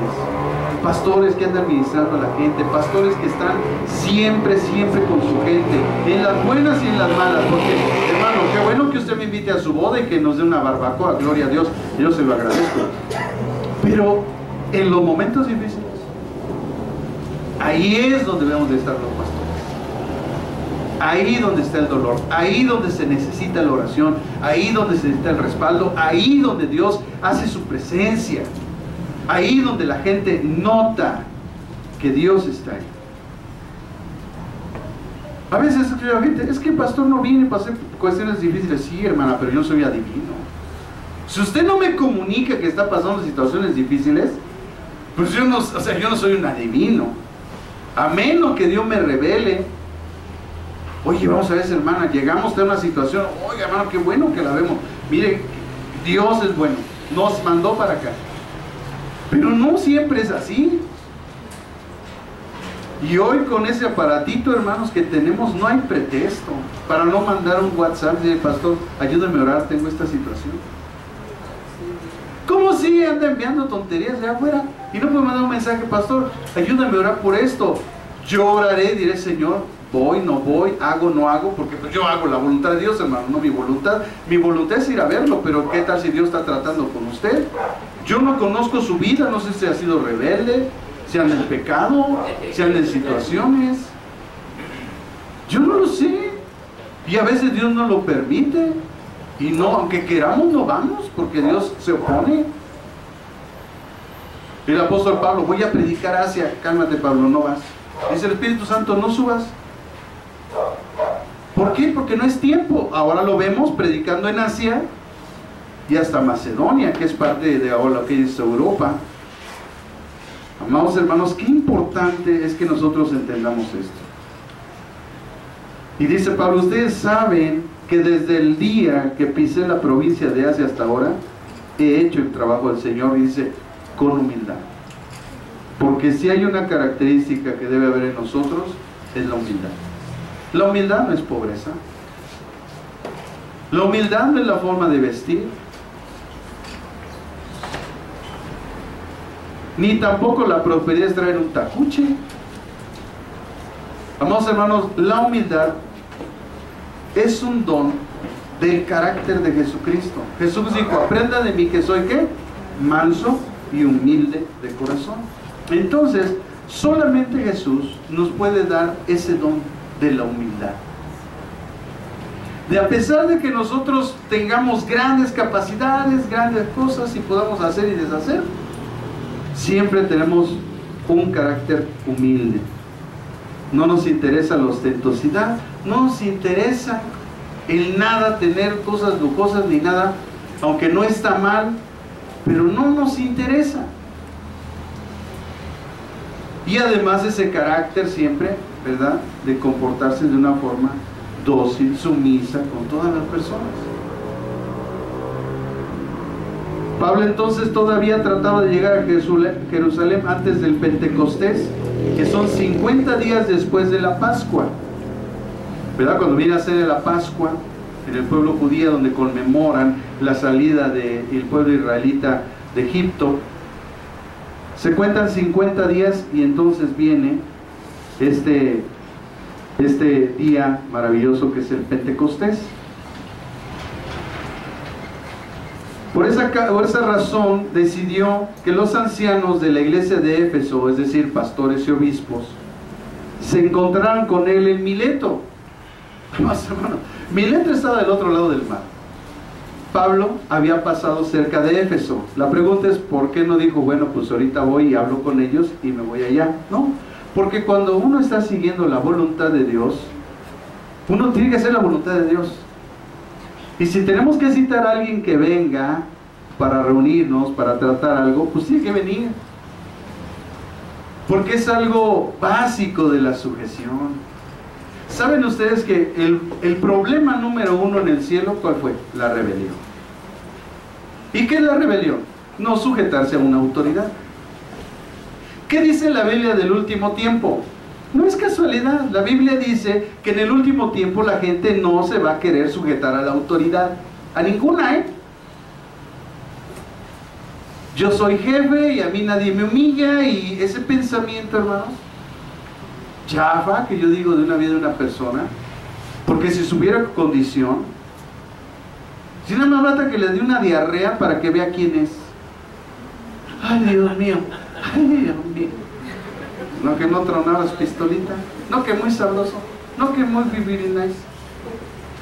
A: pastores que andan ministrando a la gente, pastores que están siempre con su gente, en las buenas y en las malas. Porque, hermano, qué bueno que usted me invite a su boda y que nos dé una barbacoa, gloria a Dios, yo se lo agradezco. Pero en los momentos difíciles, ahí es donde debemos de estar los pastores. Ahí donde está el dolor, ahí donde se necesita la oración, ahí donde se necesita el respaldo, ahí donde Dios hace su presencia, ahí donde la gente nota que Dios está ahí. A veces la gente, es que el pastor no viene para hacer cuestiones difíciles. Sí, hermana, pero yo no soy adivino. Si usted no me comunica que está pasando situaciones difíciles, pues yo no soy un adivino. A menos que Dios me revele Oye, vamos a ver esa hermana, llegamos a una situación, oiga hermano, qué bueno que la vemos. Mire, Dios es bueno, nos mandó para acá. Pero no siempre es así. Y hoy con ese aparatito, hermanos, que tenemos, no hay pretexto para no mandar un WhatsApp y decir, pastor, ayúdame a orar, tengo esta situación. ¿Cómo si anda enviando tonterías de afuera? Y no puede mandar un mensaje, pastor, ayúdame a orar por esto. Yo oraré, diré, Señor, voy, no voy, hago, no hago, porque pues yo hago la voluntad de Dios, hermano, no mi voluntad. Mi voluntad es ir a verlo, pero ¿qué tal si Dios está tratando con usted? Yo no conozco su vida, no sé si ha sido rebelde, si anda en pecado, si anda en situaciones. Yo no lo sé. Y a veces Dios no lo permite. Y no, aunque queramos, no vamos, porque Dios se opone. El apóstol Pablo, voy a predicar a Asia. Cálmate, Pablo, no vas. Dice el Espíritu Santo, no subas. ¿Por qué? Porque no es tiempo. Ahora lo vemos predicando en Asia y hasta Macedonia, que es parte de ahora lo que es Europa. Amados hermanos, qué importante es que nosotros entendamos esto. Y dice Pablo, ustedes saben que desde el día que pisé la provincia de Asia hasta ahora, he hecho el trabajo del Señor, y dice, con humildad. Porque si hay una característica que debe haber en nosotros, es la humildad. La humildad no es pobreza. La humildad no es la forma de vestir. Ni tampoco la prosperidad es traer un tacuche. Amados hermanos, la humildad es un don del carácter de Jesucristo. Jesús dijo, aprenda de mí que soy ¿qué? Manso y humilde de corazón. Entonces, solamente Jesús nos puede dar ese don de la humildad. De a pesar de que nosotros tengamos grandes capacidades, grandes cosas y podamos hacer y deshacer, siempre tenemos un carácter humilde. No nos interesa la ostentosidad, no nos interesa el nada tener cosas lujosas ni nada, aunque no está mal, pero no nos interesa. Y además ese carácter siempre, ¿verdad?, de comportarse de una forma dócil, sumisa con todas las personas. Pablo entonces todavía trataba de llegar a Jerusalén antes del Pentecostés, que son 50 días después de la Pascua, ¿verdad? Cuando viene a ser la Pascua en el pueblo judío, donde conmemoran la salida del pueblo israelita de Egipto, se cuentan 50 días y entonces viene este día maravilloso que es el Pentecostés. Por esa razón decidió que los ancianos de la iglesia de Éfeso, es decir, pastores y obispos, se encontraran con él en Mileto. Mileto estaba del otro lado del mar. Pablo había pasado cerca de Éfeso. La pregunta es, ¿por qué no dijo, bueno, pues ahorita voy y hablo con ellos y me voy allá? No, porque cuando uno está siguiendo la voluntad de Dios, uno tiene que hacer la voluntad de Dios. Y si tenemos que citar a alguien que venga para reunirnos, para tratar algo, pues tiene que venir. Porque es algo básico de la sujeción. ¿Saben ustedes que el problema número uno en el cielo, cuál fue? La rebelión. ¿Y qué es la rebelión? No sujetarse a una autoridad. ¿Qué dice la Biblia del último tiempo? No es casualidad, la Biblia dice que en el último tiempo la gente no se va a querer sujetar a la autoridad, a ninguna, ¿eh? Yo soy jefe y a mí nadie me humilla, y ese pensamiento, hermanos, chafa, que yo digo de una vida de una persona, porque si supiera condición, si nada más basta que le dé una diarrea para que vea quién es. Ay, Dios mío, ay, Dios mío. No que no tronabas pistolita, no que muy sabroso, no que muy very nice.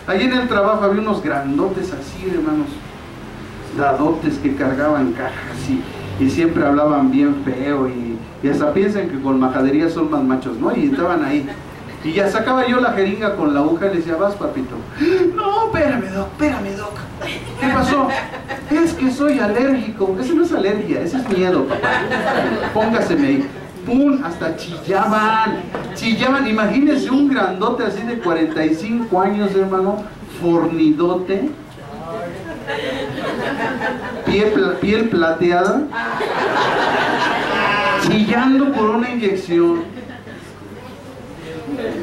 A: Allí en el trabajo había unos grandotes así, hermanos, dadotes que cargaban cajas y siempre hablaban bien feo y hasta piensan que con majadería son más machos, ¿no? Y estaban ahí. Y ya sacaba yo la jeringa con la aguja y le decía, vas, papito. No, espérame, doc. ¿Qué pasó? Es que soy alérgico. Eso no es alergia, ese es miedo, papá. Póngaseme ahí. ¡pum! Hasta chillaban. Imagínense un grandote así de 45 años, hermano, fornidote, piel plateada, chillando por una inyección.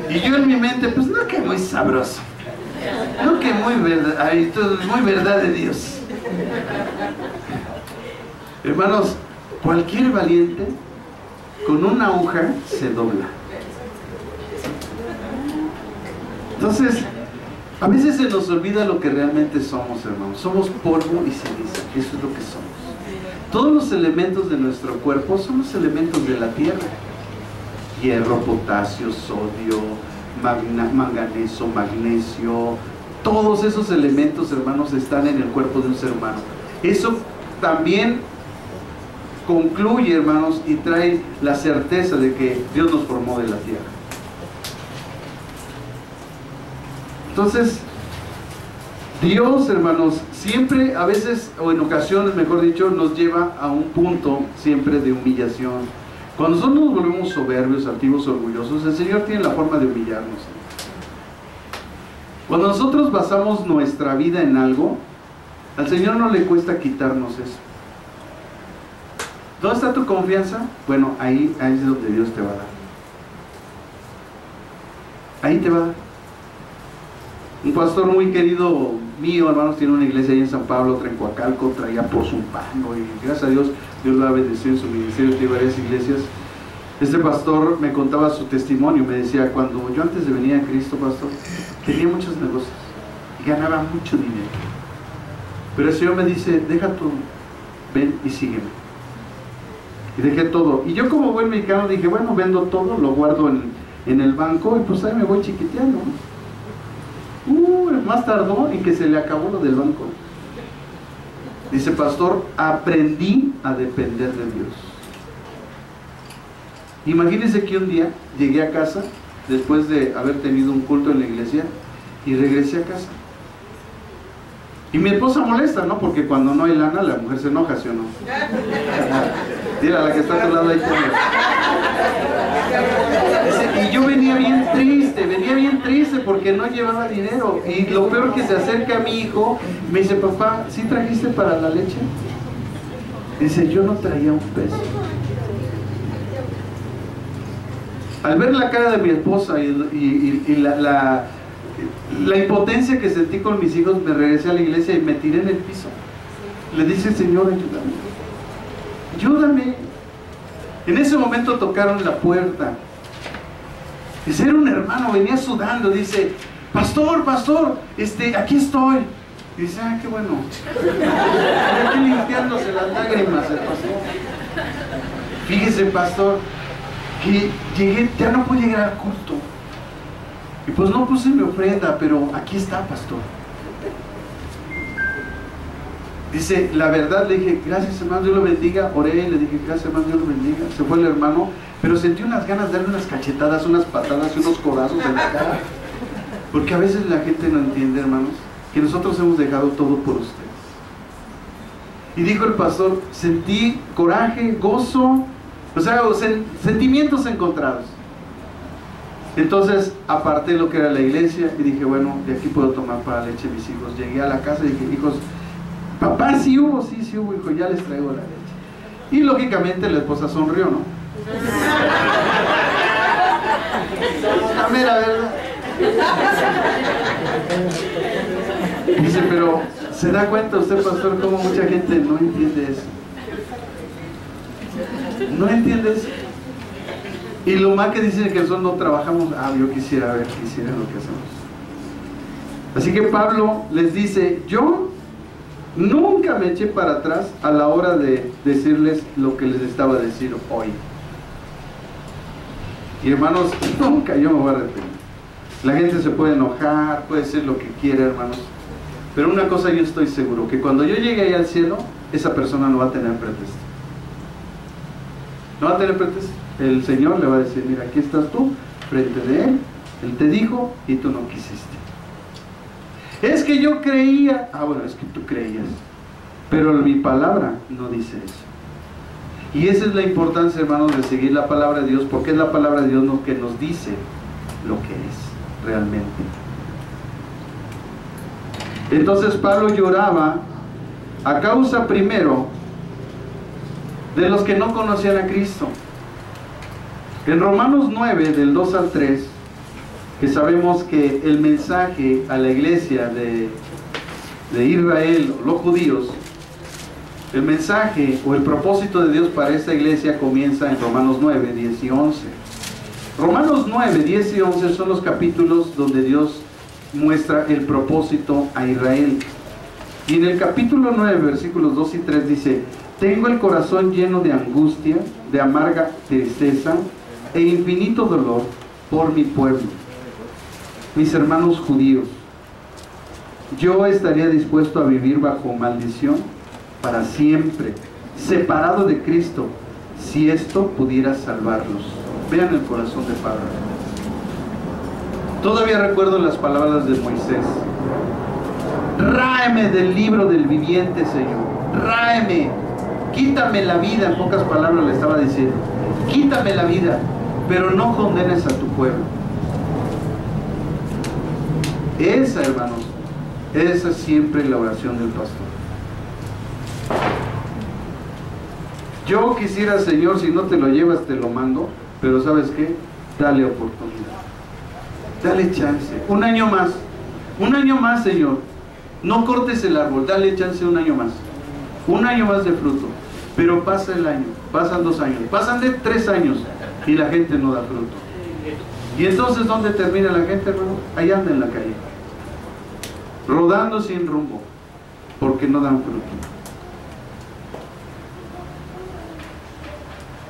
A: Y yo en mi mente, pues no, que muy sabroso, no, que muy verdad, muy verdad de Dios. Hermanos, cualquier valiente con una aguja se dobla. Entonces, a veces se nos olvida lo que realmente somos, hermanos. Somos polvo y ceniza, eso es lo que somos. Todos los elementos de nuestro cuerpo son los elementos de la tierra: hierro, potasio, sodio, manganeso, magnesio. Todos esos elementos, hermanos, están en el cuerpo de un ser humano. Eso también concluye, hermanos, y trae la certeza de que Dios nos formó de la tierra. Entonces, Dios, hermanos, siempre, a veces, o en ocasiones, mejor dicho, nos lleva a un punto siempre de humillación. Cuando nosotros nos volvemos soberbios, altivos, orgullosos, el Señor tiene la forma de humillarnos. Cuando nosotros basamos nuestra vida en algo, al Señor no le cuesta quitarnos eso. ¿Dónde está tu confianza? Bueno, ahí es donde Dios te va a dar. Ahí te va a dar. Un pastor muy querido mío, hermanos, tiene una iglesia ahí en San Pablo, otra en Coacalco, traía por su pano, y gracias a Dios, Dios lo ha bendecido en su ministerio, tiene varias iglesias. Este pastor me contaba su testimonio, me decía: cuando yo antes de venir a Cristo, pastor, tenía muchos negocios y ganaba mucho dinero, pero el Señor me dice: deja todo, ven y sígueme. Y dejé todo, y yo como buen mexicano dije: bueno, vendo todo, lo guardo en el banco, y pues ahí me voy chiquiteando, ¿no? Más tardó en que se le acabó lo del banco. Dice: pastor, aprendí a depender de Dios. Imagínense que un día llegué a casa después de haber tenido un culto en la iglesia, y regresé a casa. Y mi esposa molesta, ¿no? Porque cuando no hay lana, la mujer se enoja, ¿sí o no? Dile a la que está a tu lado ahí. Y yo venía bien triste porque no llevaba dinero. Y lo peor, que se acerca a mi hijo, me dice: papá, ¿sí trajiste para la leche? Dice: yo no traía un peso. Al ver la cara de mi esposa y la impotencia que sentí con mis hijos, me regresé a la iglesia y me tiré en el piso. Le dije: Señor, ayúdame. En ese momento tocaron la puerta. Dice: era un hermano, venía sudando. Dice: pastor, aquí estoy. Dice: ah, qué bueno. Aquí limpiándose las lágrimas el pastor. Fíjese, pastor, que llegué, ya no pude llegar al culto. Y pues no puse mi ofrenda, pero aquí está, pastor. Dice: la verdad, le dije: gracias, hermano, Dios lo bendiga. Oré y le dije: gracias, hermano, Dios lo bendiga. Se fue el hermano, pero sentí unas ganas de darle unas cachetadas, unas patadas y unos corazos en la cara. Porque a veces la gente no entiende, hermanos, que nosotros hemos dejado todo por ustedes. Y dijo el pastor: sentí coraje, gozo, o sea, sentimientos encontrados. Entonces aparté lo que era la iglesia y dije: bueno, de aquí puedo tomar para leche mis hijos. Llegué a la casa y dije: hijos, papá, sí hubo, hijo, ya les traigo la leche. Y lógicamente la esposa sonrió, ¿no? La mera verdad. Dice: pero ¿se da cuenta usted, pastor, cómo mucha gente no entiende eso? No entiende eso. Y lo más que dicen que nosotros no trabajamos. Yo quisiera ver, quisiera lo que hacemos. Así que Pablo les dice: yo nunca me eché para atrás a la hora de decirles lo que les estaba a decir hoy. Y hermanos, nunca yo me voy a arrepentir. La gente se puede enojar, puede ser lo que quiera, hermanos, pero una cosa yo estoy seguro: que cuando yo llegue ahí al cielo, esa persona no va a tener pretexto. No va a tener pretexto. El Señor le va a decir: mira, aquí estás tú, frente de Él. Él te dijo y tú no quisiste. Es que yo creía. Bueno, es que tú creías, pero mi palabra no dice eso. Y esa es la importancia, hermanos, de seguir la palabra de Dios, porque es la palabra de Dios lo que nos dice lo que es realmente. Entonces Pablo lloraba a causa primero de los que no conocían a Cristo. En Romanos 9, del 2 al 3, que sabemos que el mensaje a la iglesia de Israel, los judíos, el mensaje o el propósito de Dios para esta iglesia comienza en Romanos 9, 10 y 11. Romanos 9, 10 y 11 son los capítulos donde Dios muestra el propósito a Israel. Y en el capítulo 9, versículos 2 y 3 dice: tengo el corazón lleno de angustia, de amarga tristeza e infinito dolor por mi pueblo, mis hermanos judíos. Yo estaría dispuesto a vivir bajo maldición para siempre, separado de Cristo, si esto pudiera salvarlos. Vean el corazón de Pablo. Todavía recuerdo las palabras de Moisés: ráeme del libro del viviente, Señor, ráeme, quítame la vida. En pocas palabras le estaba diciendo: quítame la vida, pero no condenes a tu pueblo. Esa, hermanos, esa es siempre la oración del pastor. Yo quisiera, Señor, si no te lo llevas, te lo mando, pero ¿sabes qué? Dale oportunidad, dale chance, un año más, Señor. No cortes el árbol, dale chance un año más de fruto. Pero pasa el año, pasan 2 años, pasan de 3 años y la gente no da fruto. Y entonces, ¿dónde termina la gente, hermano? Ahí anda en la calle, rodando sin rumbo, porque no dan fruto.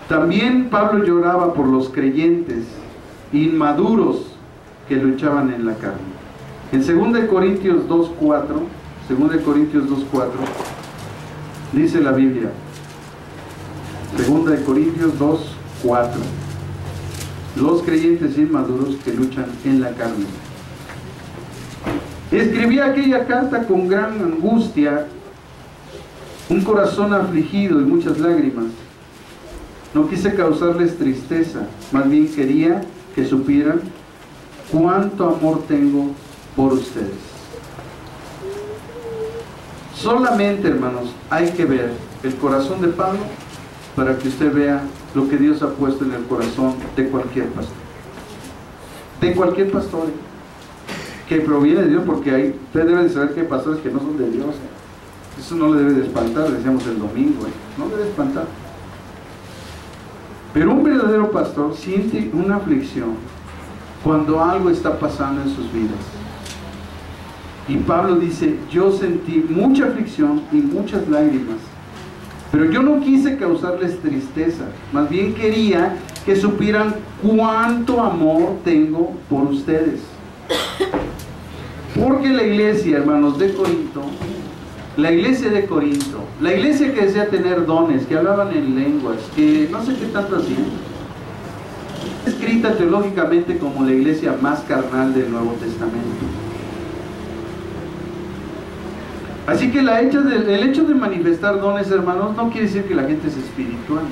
A: También Pablo lloraba por los creyentes inmaduros que luchaban en la carne. En 2 Corintios 2:4, 2 Corintios 2:4, dice la Biblia, 2 Corintios 2:4, los creyentes inmaduros que luchan en la carne. Escribí aquella carta con gran angustia, un corazón afligido y muchas lágrimas. No quise causarles tristeza, más bien quería que supieran cuánto amor tengo por ustedes. Solamente, hermanos, hay que ver el corazón de Pablo para que usted vea lo que Dios ha puesto en el corazón de cualquier pastor. De cualquier pastor que proviene de Dios, porque usted debe de saber que hay pastores que no son de Dios. Eso no le debe de espantar, decíamos el domingo, no le debe de espantar. Pero un verdadero pastor siente una aflicción cuando algo está pasando en sus vidas. Y Pablo dice: yo sentí mucha aflicción y muchas lágrimas, pero yo no quise causarles tristeza, más bien quería que supieran cuánto amor tengo por ustedes. Porque la iglesia, hermanos, de Corinto, la iglesia que desea tener dones, que hablaban en lenguas, que no sé qué tanto hacían, escrita teológicamente como la iglesia más carnal del Nuevo Testamento. Así que el hecho de manifestar dones, hermanos, no quiere decir que la gente es espiritual.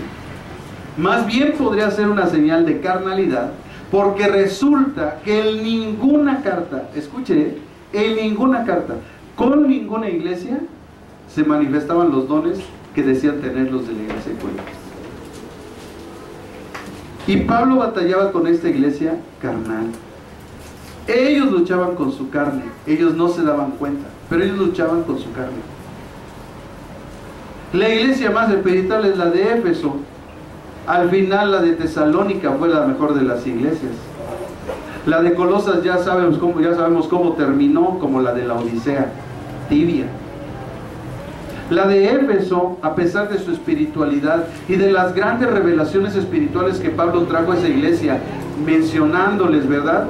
A: Más bien podría ser una señal de carnalidad, porque resulta que en ninguna carta, escuche, en ninguna carta, con ninguna iglesia se manifestaban los dones que decían tener los de la iglesia de Corinto. Y Pablo batallaba con esta iglesia carnal. Ellos luchaban con su carne, ellos no se daban cuenta, pero ellos luchaban con su carne. La iglesia más espiritual es la de Éfeso. Al final la de Tesalónica fue la mejor de las iglesias. La de Colosas ya sabemos cómo terminó, como la de la Odisea, tibia. La de Éfeso, a pesar de su espiritualidad y de las grandes revelaciones espirituales que Pablo trajo a esa iglesia, mencionándoles, ¿verdad?,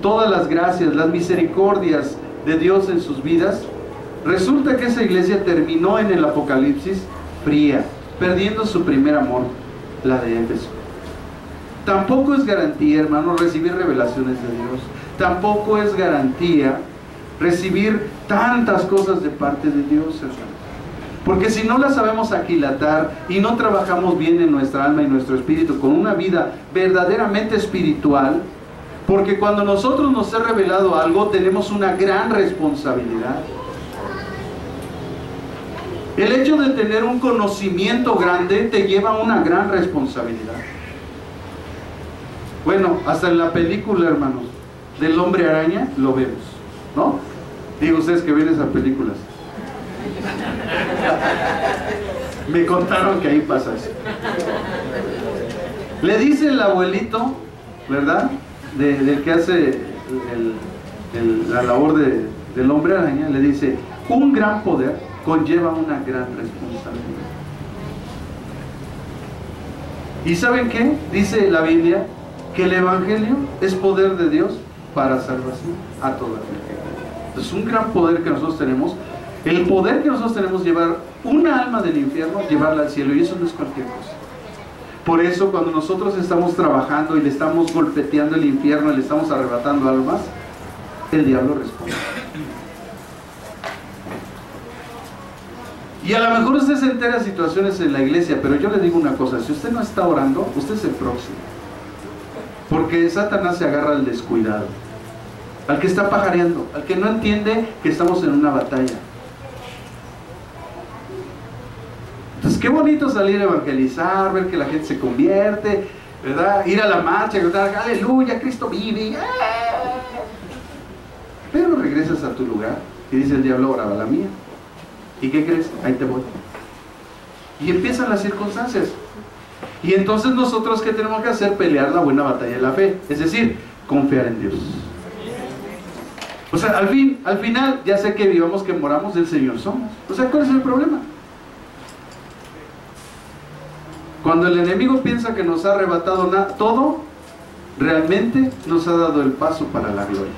A: todas las gracias, las misericordias de Dios en sus vidas, resulta que esa iglesia terminó en el Apocalipsis fría, perdiendo su primer amor, la de Éfeso. Tampoco es garantía, hermanos, recibir revelaciones de Dios. Tampoco es garantía recibir tantas cosas de parte de Dios, hermanos. Porque si no la sabemos aquilatar y no trabajamos bien en nuestra alma y nuestro espíritu con una vida verdaderamente espiritual, porque cuando nosotros nos ha revelado algo tenemos una gran responsabilidad. El hecho de tener un conocimiento grande te lleva a una gran responsabilidad. Bueno, hasta en la película, hermanos, del Hombre Araña lo vemos, ¿no? Digo ustedes que ven esas películas. Me contaron que ahí pasa eso. Le dice el abuelito, ¿verdad? Del que hace la labor del Hombre Araña, le dice: un gran poder conlleva una gran responsabilidad. ¿Y saben qué? Dice la Biblia que el Evangelio es poder de Dios para salvación a toda la gente. Es un gran poder que nosotros tenemos. El poder que nosotros tenemos, llevar una alma del infierno, llevarla al cielo, y eso no es cualquier cosa. Por eso cuando nosotros estamos trabajando y le estamos golpeteando el infierno y le estamos arrebatando almas, el diablo responde. Y a lo mejor usted se entera de situaciones en la iglesia, pero yo le digo una cosa: si usted no está orando, usted es el próximo. Porque Satanás se agarra al descuidado, al que está pajareando, al que no entiende que estamos en una batalla. Entonces, qué bonito salir a evangelizar, ver que la gente se convierte, ¿verdad? Ir a la marcha, gritar: aleluya, Cristo vive. Pero regresas a tu lugar y dice el diablo: ahora va la mía. ¿Y qué crees? Ahí te voy. Y empiezan las circunstancias. Y entonces nosotros, ¿qué tenemos que hacer? Pelear la buena batalla de la fe. Es decir, confiar en Dios. O sea, al final, ya sé que vivamos, que moramos, del Señor somos. O sea, ¿cuál es el problema? Cuando el enemigo piensa que nos ha arrebatado todo, realmente nos ha dado el paso para la gloria.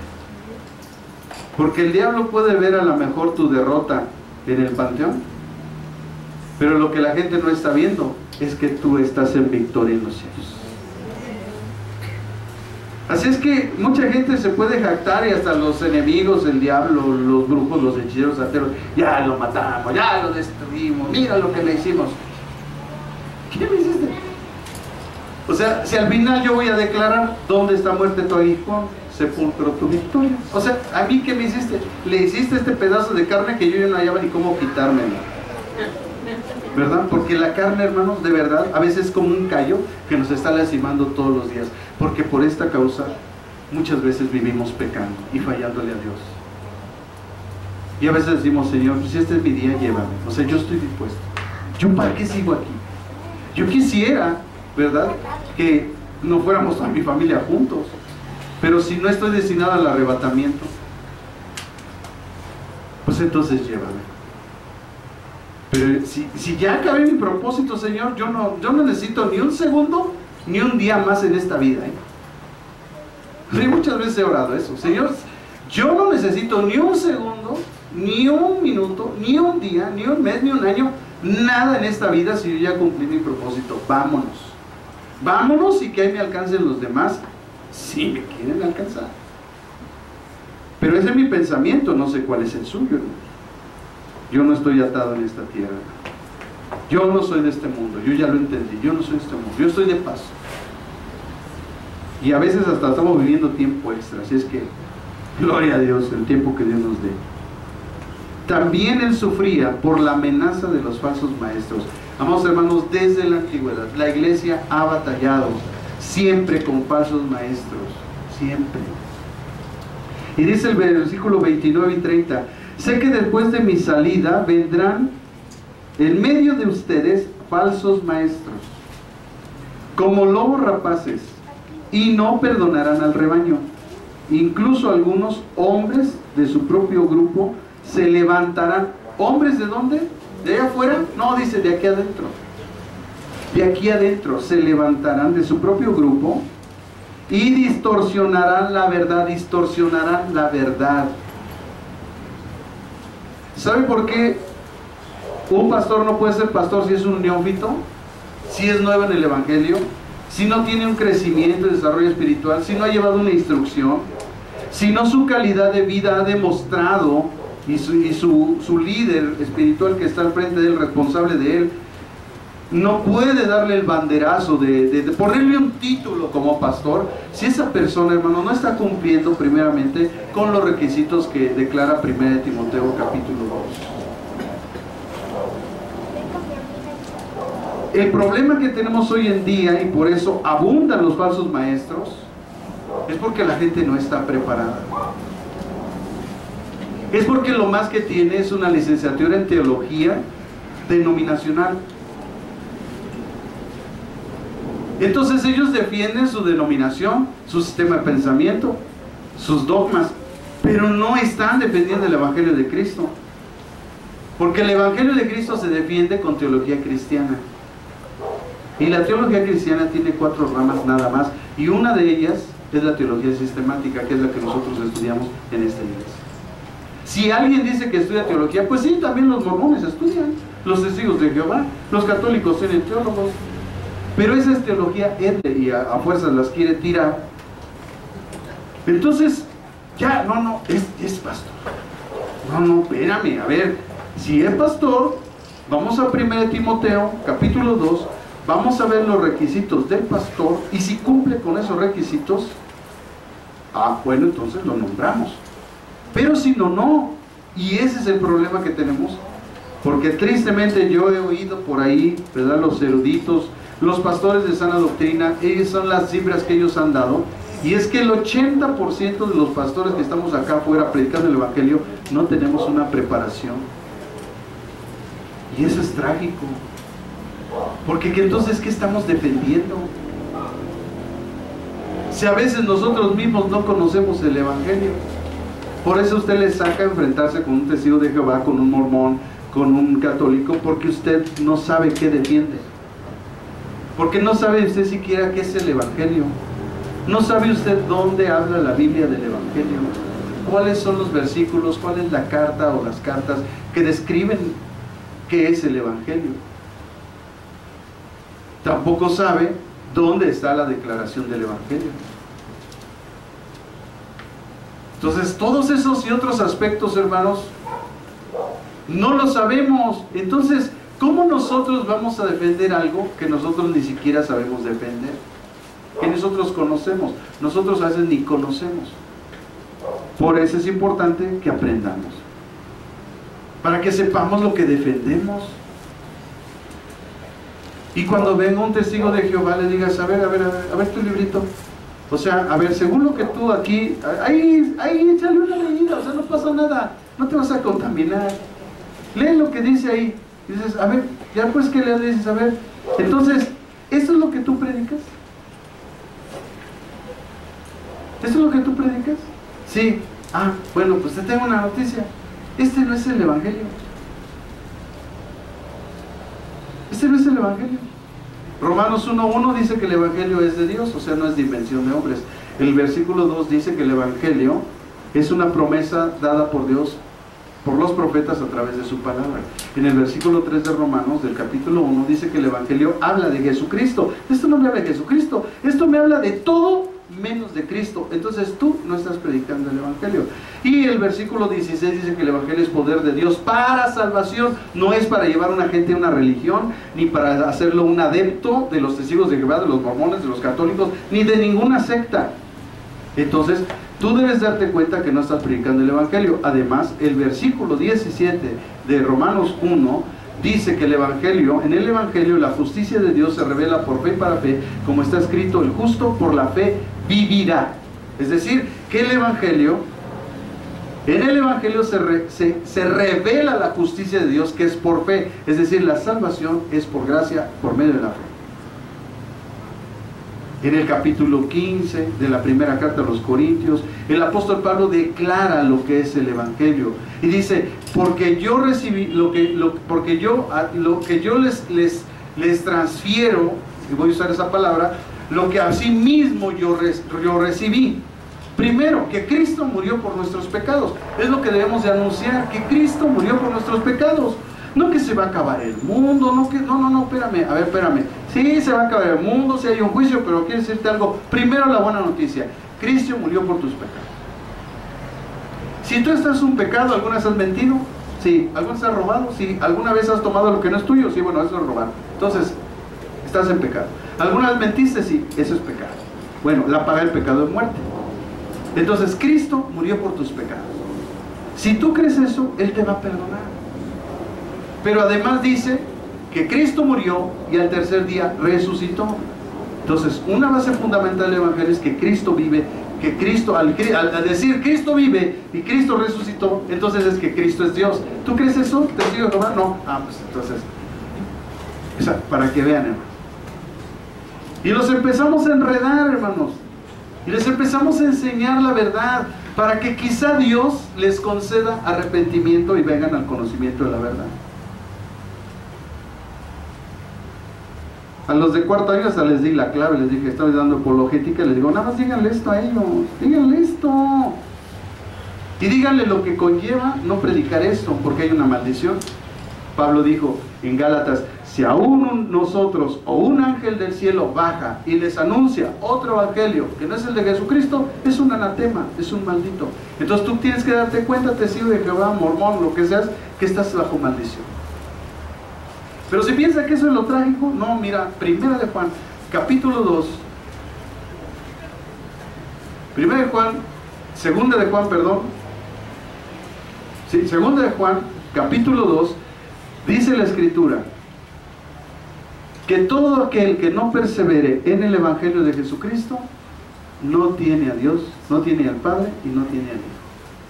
A: Porque el diablo puede ver a lo mejor tu derrota en el panteón, pero lo que la gente no está viendo es que tú estás en victoria en los cielos. Así es que mucha gente se puede jactar, y hasta los enemigos, el diablo, los brujos, los hechiceros, ateros: ya lo matamos, ya lo destruimos, mira lo que le hicimos. ¿Qué me hiciste? O sea, si al final yo voy a declarar: ¿dónde está muerte tu aguijón? Sepulcro tu victoria. O sea, ¿a mí qué me hiciste? Le hiciste este pedazo de carne que yo ya no hallaba ni cómo quitármela, ¿verdad? Porque la carne, hermanos, de verdad, a veces es como un callo que nos está lastimando todos los días. Porque por esta causa muchas veces vivimos pecando y fallándole a Dios. Y a veces decimos: Señor, si este es mi día, llévame. O sea, yo estoy dispuesto. ¿Yo para qué sigo aquí? Yo quisiera, ¿verdad?, que no fuéramos toda mi familia juntos. Pero si no estoy destinado al arrebatamiento, pues entonces llévame. Pero si ya acabé mi propósito, Señor, yo no necesito ni un segundo, ni un día más en esta vida, ¿eh? Y muchas veces he orado eso: Señor, yo no necesito ni un segundo, ni un minuto, ni un día, ni un mes, ni un año, nada en esta vida, si yo ya cumplí mi propósito. Vámonos. Vámonos, y que ahí me alcancen los demás, si me quieren alcanzar. Pero ese es mi pensamiento, no sé cuál es el suyo, ¿no? Yo no estoy atado en esta tierra. Yo no soy de este mundo, yo ya lo entendí. Yo no soy de este mundo, yo estoy de paso. Y a veces hasta estamos viviendo tiempo extra. Así es que, gloria a Dios, el tiempo que Dios nos dé. También él sufría por la amenaza de los falsos maestros. Amados hermanos, desde la antigüedad la iglesia ha batallado siempre con falsos maestros, siempre. Y dice el versículo 29 y 30: sé que después de mi salida vendrán en medio de ustedes falsos maestros, como lobos rapaces, y no perdonarán al rebaño. Incluso algunos hombres de su propio grupo se levantarán. ¿Hombres de dónde? ¿De allá afuera? No, dice de aquí adentro. De aquí adentro se levantarán de su propio grupo y distorsionarán la verdad. Distorsionarán la verdad. ¿Sabe por qué un pastor no puede ser pastor si es un neófito? Si es nuevo en el evangelio, si no tiene un crecimiento y desarrollo espiritual, si no ha llevado una instrucción, si no su calidad de vida ha demostrado y su líder espiritual que está al frente de él, responsable de él, no puede darle el banderazo de ponerle un título como pastor si esa persona, hermano, no está cumpliendo primeramente con los requisitos que declara 1 Timoteo capítulo 2. El problema que tenemos hoy en día, y por eso abundan los falsos maestros, es porque la gente no está preparada. Es porque lo más que tiene es una licenciatura en teología denominacional. Entonces ellos defienden su denominación, su sistema de pensamiento, sus dogmas, pero no están defendiendo el Evangelio de Cristo. Porque el Evangelio de Cristo se defiende con teología cristiana. Y la teología cristiana tiene 4 ramas nada más, y una de ellas es la teología sistemática, que es la que nosotros estudiamos en esta iglesia. Si alguien dice que estudia teología, pues sí, también los mormones estudian, los testigos de Jehová, los católicos tienen teólogos. Pero esa es teología y a fuerzas las quiere tirar. Entonces, ya, es pastor. No, espérame, a ver, si es pastor, vamos a 1 Timoteo, capítulo 2, vamos a ver los requisitos del pastor, y si cumple con esos requisitos, bueno, entonces lo nombramos. Pero si no, y ese es el problema que tenemos, porque tristemente yo he oído por ahí, ¿verdad?, los eruditos, los pastores de sana doctrina, ellas son las cifras que ellos han dado, y es que el 80% de los pastores que estamos acá afuera predicando el Evangelio no tenemos una preparación. Y eso es trágico, porque entonces, ¿qué estamos defendiendo? Si a veces nosotros mismos no conocemos el Evangelio. Por eso usted le saca a enfrentarse con un testigo de Jehová, con un mormón, con un católico, porque usted no sabe qué defiende. Porque no sabe usted siquiera qué es el Evangelio. No sabe usted dónde habla la Biblia del Evangelio. Cuáles son los versículos, cuál es la carta o las cartas que describen qué es el Evangelio. Tampoco sabe dónde está la declaración del Evangelio. Entonces, todos esos y otros aspectos, hermanos, no lo sabemos. Entonces, ¿cómo nosotros vamos a defender algo que nosotros ni siquiera sabemos defender? Que nosotros conocemos. Nosotros a veces ni conocemos. Por eso es importante que aprendamos. Para que sepamos lo que defendemos. Y cuando venga un testigo de Jehová, le digas, a ver tu librito. O sea, a ver, según lo que tú aquí, ahí échale una leída, o sea, no pasa nada, no te vas a contaminar. Lee lo que dice ahí. Y dices, a ver, ya pues que le dices, a ver, entonces, ¿eso es lo que tú predicas? ¿Eso es lo que tú predicas? Sí. Bueno, pues te tengo una noticia. Este no es el Evangelio. Este no es el Evangelio. Romanos 1:1 dice que el Evangelio es de Dios, o sea, no es de invención de hombres. El versículo 2 dice que el Evangelio es una promesa dada por Dios, por los profetas a través de su palabra. En el versículo 3 de Romanos, del capítulo 1, dice que el Evangelio habla de Jesucristo. Esto no me habla de Jesucristo, esto me habla de todo menos de Cristo. Entonces tú no estás predicando el Evangelio. Y el versículo 16 dice que el Evangelio es poder de Dios para salvación. No es para llevar a una gente a una religión, ni para hacerlo un adepto de los testigos de Jehová, de los mormones, de los católicos, ni de ninguna secta. Entonces tú debes darte cuenta que no estás predicando el Evangelio. Además, el versículo 17 de Romanos 1 dice que el Evangelio, en el Evangelio la justicia de Dios se revela por fe y para fe, como está escrito, el justo por la fe vivirá. Es decir, que el Evangelio, en el Evangelio se revela la justicia de Dios, que es por fe. Es decir, la salvación es por gracia, por medio de la fe. En el capítulo 15 de la primera carta a los Corintios, el apóstol Pablo declara lo que es el Evangelio y dice, porque yo recibí lo que yo les transfiero, y voy a usar esa palabra, lo que así mismo yo recibí. Primero, que Cristo murió por nuestros pecados. Es lo que debemos de anunciar, que Cristo murió por nuestros pecados. No que se va a acabar el mundo, no, espérame. Sí, se va a acabar el mundo, sí hay un juicio, pero quiero decirte algo. Primero la buena noticia, Cristo murió por tus pecados. Si tú estás en un pecado, ¿alguna vez has mentido? Sí. ¿Alguna vez has robado? Sí. ¿Alguna vez has tomado lo que no es tuyo? Sí, bueno, eso es robar. Entonces, estás en pecado. ¿Alguna vez mentiste? Sí, eso es pecado. Bueno, la paga del pecado es muerte. Entonces, Cristo murió por tus pecados. Si tú crees eso, Él te va a perdonar. Pero además dice que Cristo murió y al tercer día resucitó. Entonces, una base fundamental del Evangelio es que Cristo vive, que Cristo, al decir Cristo vive y Cristo resucitó, entonces es que Cristo es Dios. ¿Tú crees eso? ¿Te sigo Jehová? No. Ah, pues entonces, para que vean, hermanos. Y los empezamos a enredar, hermanos. Y les empezamos a enseñar la verdad, para que quizá Dios les conceda arrepentimiento y vengan al conocimiento de la verdad. A los de cuarto año hasta les di la clave, les dije, estaba dando apologética, les digo, nada más díganle esto a ellos, díganle esto. Y díganle lo que conlleva no predicar esto, porque hay una maldición. Pablo dijo en Gálatas, si aún nosotros o un ángel del cielo baja y les anuncia otro evangelio que no es el de Jesucristo, es un anatema, es un maldito. Entonces tú tienes que darte cuenta, testigo de Jehová, mormón, lo que seas, que estás bajo maldición. Pero si piensas que eso es lo trágico, no, mira, Primera de Juan, capítulo 2, Primera de Juan, Segunda de Juan, perdón, sí, Segunda de Juan, capítulo 2, dice la Escritura, que todo aquel que no persevere en el Evangelio de Jesucristo, no tiene a Dios, no tiene al Padre y no tiene a Dios.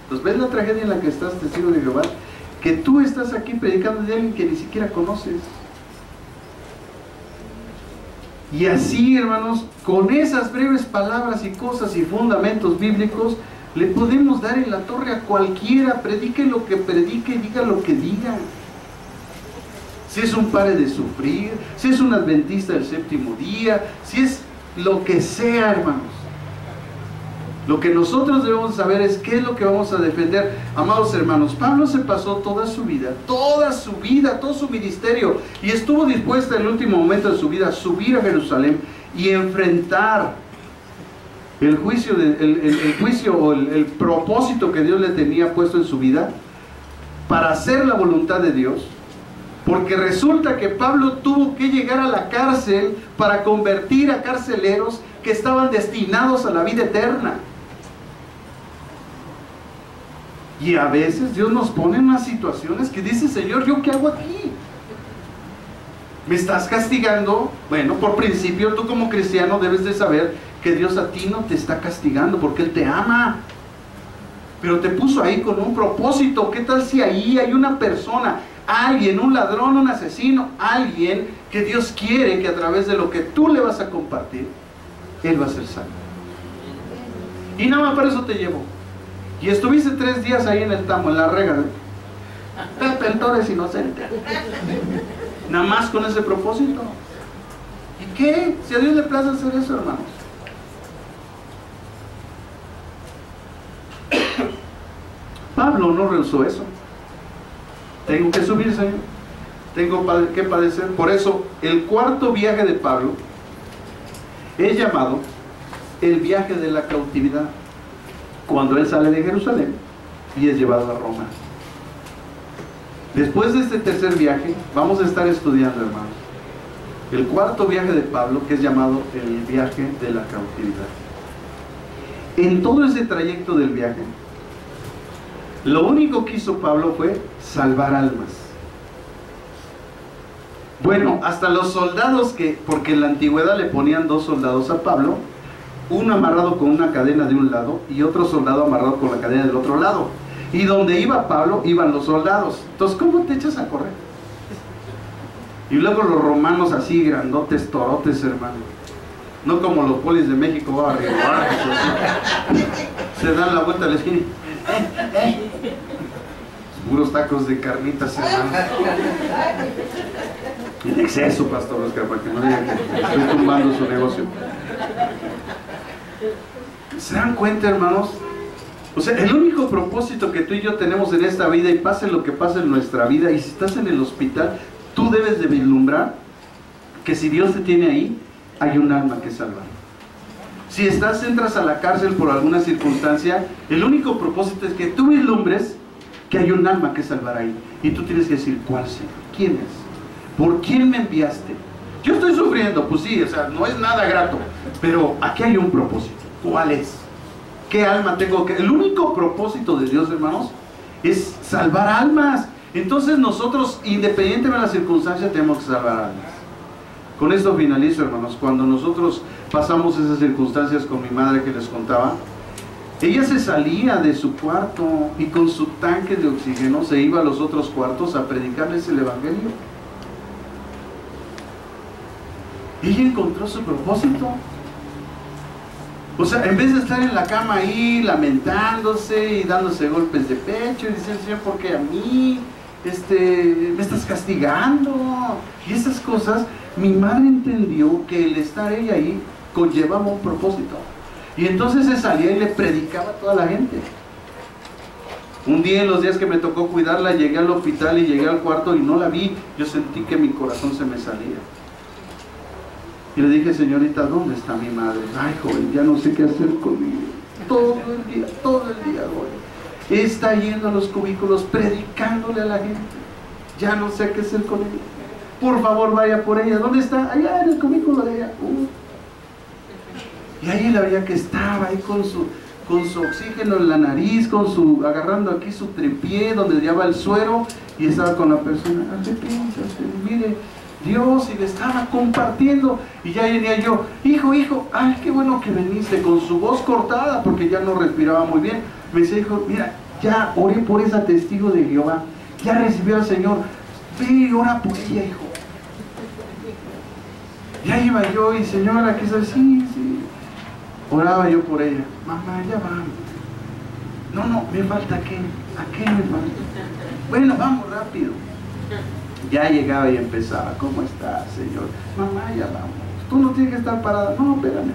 A: Entonces, ¿ves la tragedia en la que estás, testigo de Jehová? Que tú estás aquí predicando de alguien que ni siquiera conoces. Y así, hermanos, con esas breves palabras y cosas y fundamentos bíblicos, le podemos dar en la torre a cualquiera, predique lo que predique, diga lo que diga. Si es un pare de sufrir, si es un adventista del séptimo día, si es lo que sea, hermanos. Lo que nosotros debemos saber es qué es lo que vamos a defender. Amados hermanos, Pablo se pasó toda su vida, todo su ministerio, y estuvo dispuesto en el último momento de su vida a subir a Jerusalén y enfrentar el juicio, el propósito que Dios le tenía puesto en su vida para hacer la voluntad de Dios. Porque resulta que Pablo tuvo que llegar a la cárcel para convertir a carceleros que estaban destinados a la vida eterna. Y a veces Dios nos pone en unas situaciones que dice, Señor, ¿yo qué hago aquí? ¿Me estás castigando? Bueno, por principio tú como cristiano debes de saber que Dios a ti no te está castigando porque Él te ama. Pero te puso ahí con un propósito. ¿Qué tal si ahí hay una persona, alguien, un ladrón, un asesino, alguien que Dios quiere que a través de lo que tú le vas a compartir, Él va a ser salvo? Y nada más para eso te llevo. Y estuviste 3 días ahí en el Tamo, en la rega. Pepe el Toro es inocente. Nada más con ese propósito. ¿Y qué? Si a Dios le place hacer eso, hermanos. Pablo no rehusó eso. Tengo que subir, Señor. Tengo que padecer. Por eso, el cuarto viaje de Pablo es llamado el viaje de la cautividad. Cuando él sale de Jerusalén y es llevado a Roma. Después de este tercer viaje, vamos a estar estudiando, hermanos, el cuarto viaje de Pablo, que es llamado el viaje de la cautividad. En todo ese trayecto del viaje, lo único que hizo Pablo fue salvar almas. Bueno, hasta los soldados porque en la antigüedad le ponían 2 soldados a Pablo, uno amarrado con una cadena de un lado y otro soldado amarrado con la cadena del otro lado. Y donde iba Pablo, iban los soldados. Entonces, ¿cómo te echas a correr? Y luego los romanos así, grandotes, torotes, hermano. No como los polis de México, arriba, se dan la vuelta a la esquina. Puros tacos de carnitas, hermano. En exceso, pastor Oscar, para que no digan que estoy tumbando su negocio. ¿Se dan cuenta, hermanos? O sea, el único propósito que tú y yo tenemos en esta vida, y pase lo que pase en nuestra vida, y si estás en el hospital, tú debes de vislumbrar que si Dios te tiene ahí, hay un alma que salvar. Si entras a la cárcel por alguna circunstancia, el único propósito es que tú vislumbres que hay un alma que salvar ahí. Y tú tienes que decir, ¿cuál Señor? ¿Quién es? ¿Por quién me enviaste? Yo estoy sufriendo, pues sí, o sea, no es nada grato, pero aquí hay un propósito. ¿Cuál es? ¿Qué alma tengo que...? El único propósito de Dios, hermanos, es salvar almas. Entonces nosotros, independientemente de las circunstancias, tenemos que salvar almas. Con esto finalizo, hermanos. Cuando nosotros pasamos esas circunstancias con mi madre que les contaba, ella se salía de su cuarto y con su tanque de oxígeno se iba a los otros cuartos a predicarles el evangelio. Ella encontró su propósito. O sea, en vez de estar en la cama ahí lamentándose y dándose golpes de pecho y diciendo, Señor, ¿por qué a mí? Me estás castigando. Y esas cosas, mi madre entendió que el estar ella ahí conllevaba un propósito. Y entonces se salía y le predicaba a toda la gente. Un día, en los días que me tocó cuidarla, llegué al hospital y llegué al cuarto y no la vi. Yo sentí que mi corazón se me salía. Y le dije, señorita, ¿dónde está mi madre? Ay, joven, ya no sé qué hacer conmigo. Todo el día, joven. Está yendo a los cubículos predicándole a la gente. Ya no sé qué hacer con ella. Por favor, vaya por ella. ¿Dónde está? Allá en el cubículo de ella. Y ahí la veía que estaba ahí con su oxígeno en la nariz, agarrando aquí su tripié donde lleva el suero, y estaba con la persona, mire Dios, y le estaba compartiendo. Y ya venía yo, hijo, ay, qué bueno que viniste, con su voz cortada porque ya no respiraba muy bien. Me dice, hijo, mira, ya oré por esa testigo de Jehová, ya recibió al Señor, ve y ora por ella, hijo. Ya iba yo y, señora, ¿qué es? Sí. Oraba yo por ella. Mamá, ya vamos. No, me falta qué. ¿A qué me falta? Bueno, vamos rápido. Ya llegaba y empezaba. ¿Cómo estás, Señor? Mamá, ya vamos. Tú no tienes que estar parada. No, espérame,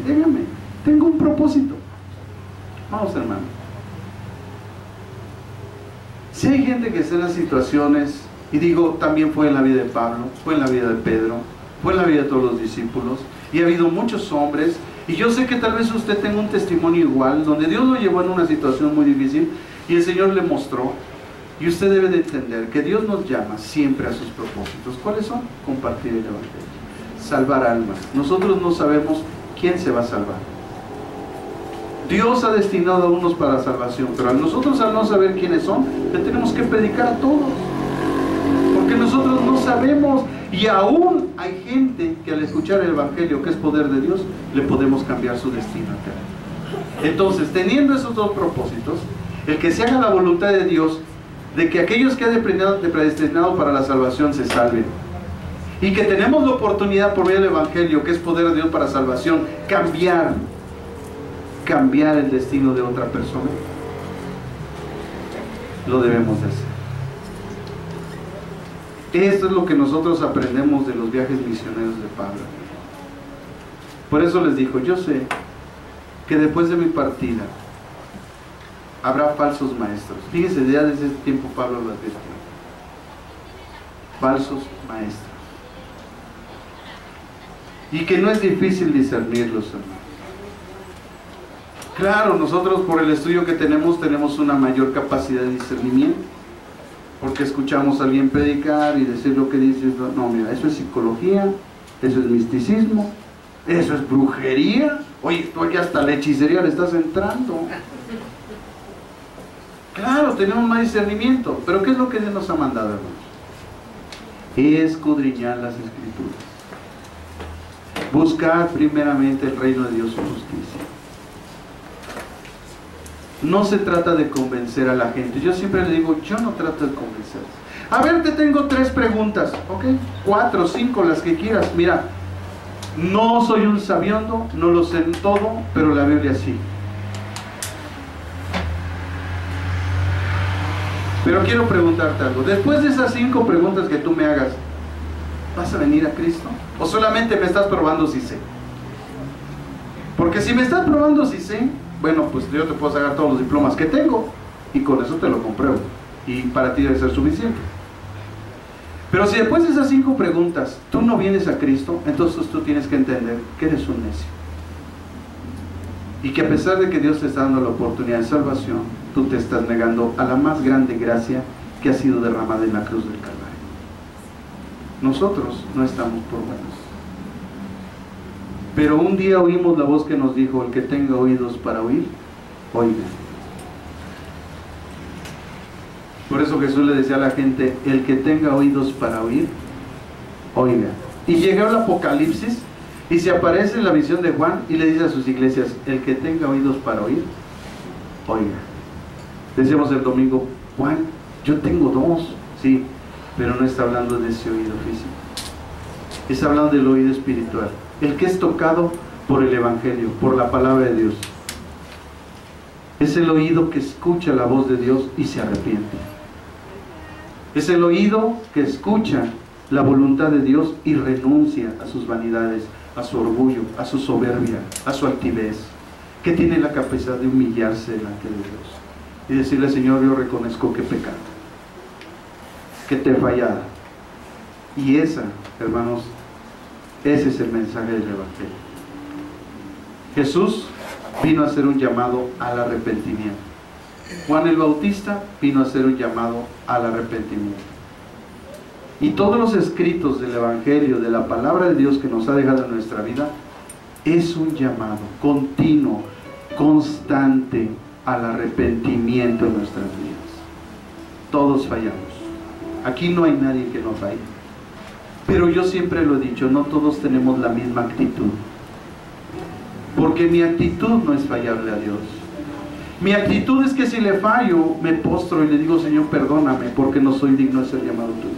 A: déjame. Tengo un propósito. Vamos, hermano. Si hay gente que está en las situaciones, y digo, también fue en la vida de Pablo, fue en la vida de Pedro, fue en la vida de todos los discípulos, y ha habido muchos hombres. Y yo sé que tal vez usted tenga un testimonio igual, donde Dios lo llevó en una situación muy difícil y el Señor le mostró. Y usted debe de entender que Dios nos llama siempre a sus propósitos. ¿Cuáles son? Compartir el evangelio, salvar almas. Nosotros no sabemos quién se va a salvar. Dios ha destinado a unos para salvación, pero nosotros, al no saber quiénes son, le tenemos que predicar a todos, porque nosotros no sabemos. Y aún hay gente que al escuchar el evangelio, que es poder de Dios, le podemos cambiar su destino eterno. Entonces, teniendo esos dos propósitos, el que se haga la voluntad de Dios, de que aquellos que ha predestinado para la salvación se salven, y que tenemos la oportunidad por medio del evangelio, que es poder de Dios para salvación, cambiar el destino de otra persona, lo debemos de hacer. Esto es lo que nosotros aprendemos de los viajes misioneros de Pablo. Por eso les dijo, yo sé que después de mi partida habrá falsos maestros. Fíjense, ya desde ese tiempo Pablo lo advirtió. Falsos maestros. Y que no es difícil discernirlos, hermanos. Claro, nosotros por el estudio que tenemos una mayor capacidad de discernimiento, porque escuchamos a alguien predicar y decir lo que dice. No, mira, eso es psicología, eso es misticismo, eso es brujería. Oye, tú aquí hasta la hechicería le estás entrando. Claro, tenemos más discernimiento, pero ¿qué es lo que Dios nos ha mandado, hermanos? Escudriñar las Escrituras. Buscar primeramente el reino de Dios y justicia. No se trata de convencer a la gente. Yo siempre le digo, yo no trato de convencer. A ver, te tengo 3 preguntas, ¿ok? 4, 5, las que quieras. Mira, no soy un sabiondo, no lo sé en todo, pero la Biblia sí. Pero quiero preguntarte algo. Después de esas 5 preguntas que tú me hagas, ¿vas a venir a Cristo? ¿O solamente me estás probando si sé? Porque si me estás probando si sé, bueno, pues yo te puedo sacar todos los diplomas que tengo y con eso te lo compruebo, y para ti debe ser suficiente. Pero si después de esas 5 preguntas tú no vienes a Cristo, entonces tú tienes que entender que eres un necio. Y que a pesar de que Dios te está dando la oportunidad de salvación, tú te estás negando a la más grande gracia que ha sido derramada en la cruz del Calvario. Nosotros no estamos por buenos. Pero un día oímos la voz que nos dijo: el que tenga oídos para oír, oiga. Por eso Jesús le decía a la gente: el que tenga oídos para oír, oiga. Y llegó el Apocalipsis y se aparece en la visión de Juan y le dice a sus iglesias: el que tenga oídos para oír, oiga. Decíamos el domingo: Juan, yo tengo dos, sí, pero no está hablando de ese oído físico, está hablando del oído espiritual, el que es tocado por el Evangelio, por la palabra de Dios. Es el oído que escucha la voz de Dios y se arrepiente. Es el oído que escucha la voluntad de Dios y renuncia a sus vanidades, a su orgullo, a su soberbia, a su altivez, que tiene la capacidad de humillarse delante de Dios y decirle: Señor, yo reconozco que he pecado, que te he fallado. Y esa, hermanos, ese es el mensaje del Evangelio. Jesús vino a hacer un llamado al arrepentimiento. Juan el Bautista vino a hacer un llamado al arrepentimiento. Y todos los escritos del Evangelio, de la palabra de Dios que nos ha dejado en nuestra vida, es un llamado continuo, constante al arrepentimiento en nuestras vidas. Todos fallamos. Aquí no hay nadie que no falle. Pero yo siempre lo he dicho, no todos tenemos la misma actitud. Porque mi actitud no es fallarle a Dios. Mi actitud es que si le fallo, me postro y le digo: Señor, perdóname, porque no soy digno de ser llamado tuyo.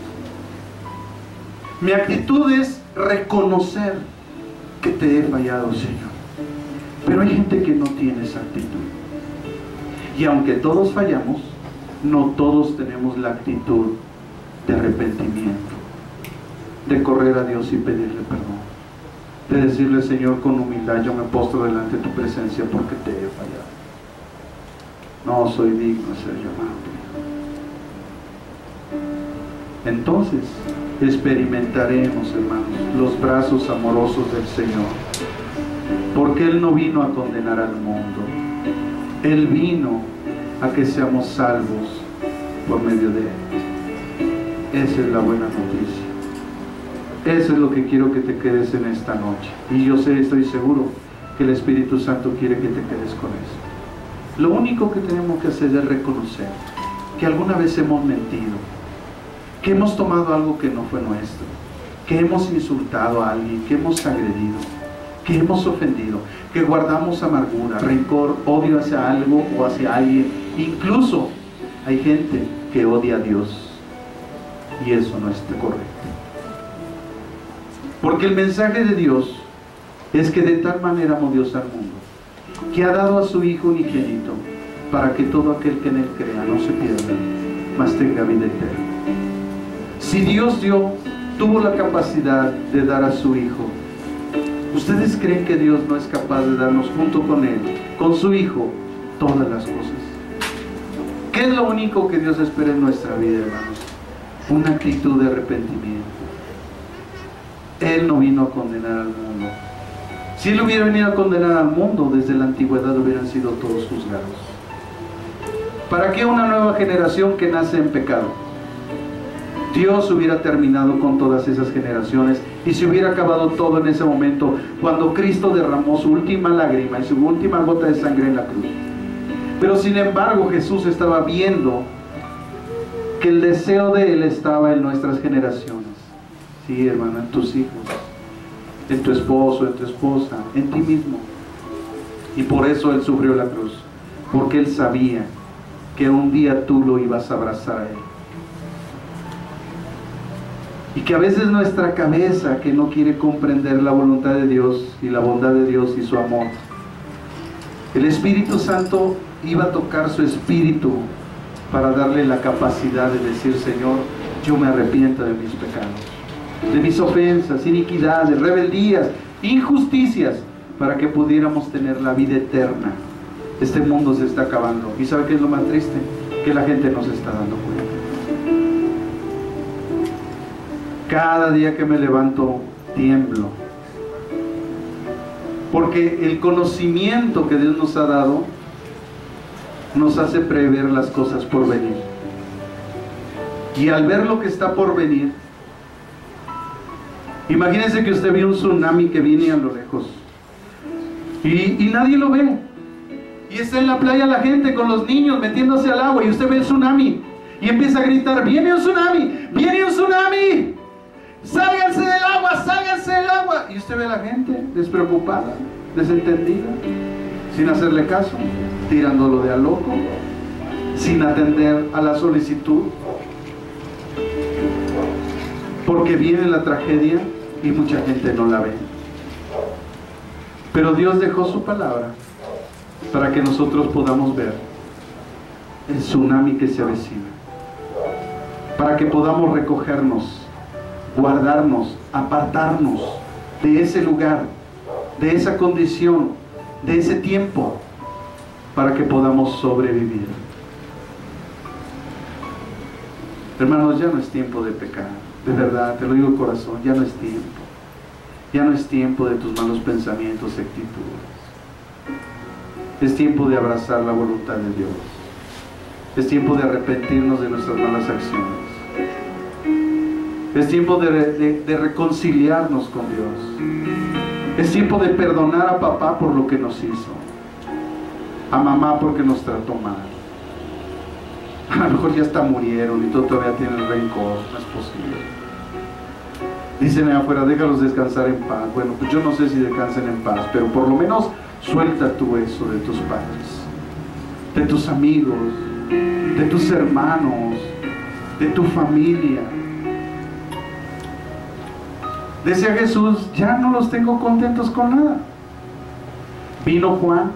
A: Mi actitud es reconocer que te he fallado, Señor. Pero hay gente que no tiene esa actitud. Y aunque todos fallamos, no todos tenemos la actitud de arrepentimiento, de correr a Dios y pedirle perdón, de decirle: Señor, con humildad yo me postro delante de tu presencia porque te he fallado. No soy digno de ser llamado. Entonces experimentaremos, hermanos, los brazos amorosos del Señor, porque Él no vino a condenar al mundo. Él vino a que seamos salvos por medio de Él. Esa es la buena noticia. Eso es lo que quiero que te quedes en esta noche. Y yo sé, estoy seguro que el Espíritu Santo quiere que te quedes con eso. Lo único que tenemos que hacer es reconocer que alguna vez hemos mentido, que hemos tomado algo que no fue nuestro, que hemos insultado a alguien, que hemos agredido, que hemos ofendido, que guardamos amargura, rencor, odio hacia algo o hacia alguien. Incluso hay gente que odia a Dios, y eso no está correcto. Porque el mensaje de Dios es que de tal manera amó Dios al mundo, que ha dado a su Hijo unigénito, para que todo aquel que en Él crea no se pierda, mas tenga vida eterna. Si Dios tuvo la capacidad de dar a su Hijo, ¿ustedes creen que Dios no es capaz de darnos junto con Él, con su Hijo, todas las cosas? ¿Qué es lo único que Dios espera en nuestra vida, hermanos? Una actitud de arrepentimiento. Él no vino a condenar al mundo. Si Él hubiera venido a condenar al mundo, desde la antigüedad hubieran sido todos juzgados. ¿Para qué una nueva generación que nace en pecado? Dios hubiera terminado con todas esas generaciones y se hubiera acabado todo en ese momento, cuando Cristo derramó su última lágrima y su última gota de sangre en la cruz. Pero sin embargo, Jesús estaba viendo que el deseo de Él estaba en nuestras generaciones. Sí, hermano, en tus hijos, en tu esposo, en tu esposa, en ti mismo. Y por eso Él sufrió la cruz, porque Él sabía que un día tú lo ibas a abrazar a Él. Y que a veces nuestra cabeza, que no quiere comprender la voluntad de Dios y la bondad de Dios y su amor, el Espíritu Santo iba a tocar su espíritu para darle la capacidad de decir: Señor, yo me arrepiento de mis pecados, de mis ofensas, iniquidades, rebeldías, injusticias, para que pudiéramos tener la vida eterna. Este mundo se está acabando. ¿Y sabe qué es lo más triste? Que la gente no se está dando cuenta. Cada día que me levanto, tiemblo. Porque el conocimiento que Dios nos ha dado nos hace prever las cosas por venir. Y al ver lo que está por venir, imagínense que usted ve un tsunami que viene a lo lejos y nadie lo ve, y está en la playa la gente con los niños metiéndose al agua, y usted ve el tsunami y empieza a gritar: ¡viene un tsunami! ¡Viene un tsunami! ¡Sálganse del agua! ¡Sálganse del agua! Y usted ve a la gente despreocupada, desentendida, sin hacerle caso, tirándolo de a loco, sin atender a la solicitud, porque viene la tragedia y mucha gente no la ve. Pero Dios dejó su palabra para que nosotros podamos ver el tsunami que se avecina, para que podamos recogernos, guardarnos, apartarnos de ese lugar, de esa condición, de ese tiempo, para que podamos sobrevivir. Hermanos, ya no es tiempo de pecar, de verdad, te lo digo corazón, ya no es tiempo. Ya no es tiempo de tus malos pensamientos y actitudes. Es tiempo de abrazar la voluntad de Dios. Es tiempo de arrepentirnos de nuestras malas acciones. Es tiempo de reconciliarnos con Dios. Es tiempo de perdonar a papá por lo que nos hizo, a mamá porque nos trató mal. A lo mejor ya hasta murieron y tú todavía tienes rencor. No es posible. Dicen allá afuera: déjalos descansar en paz. Bueno, pues yo no sé si descansen en paz, pero por lo menos suelta tú eso de tus padres, de tus amigos, de tus hermanos, de tu familia. Decía Jesús: ya no los tengo contentos con nada. Vino Juan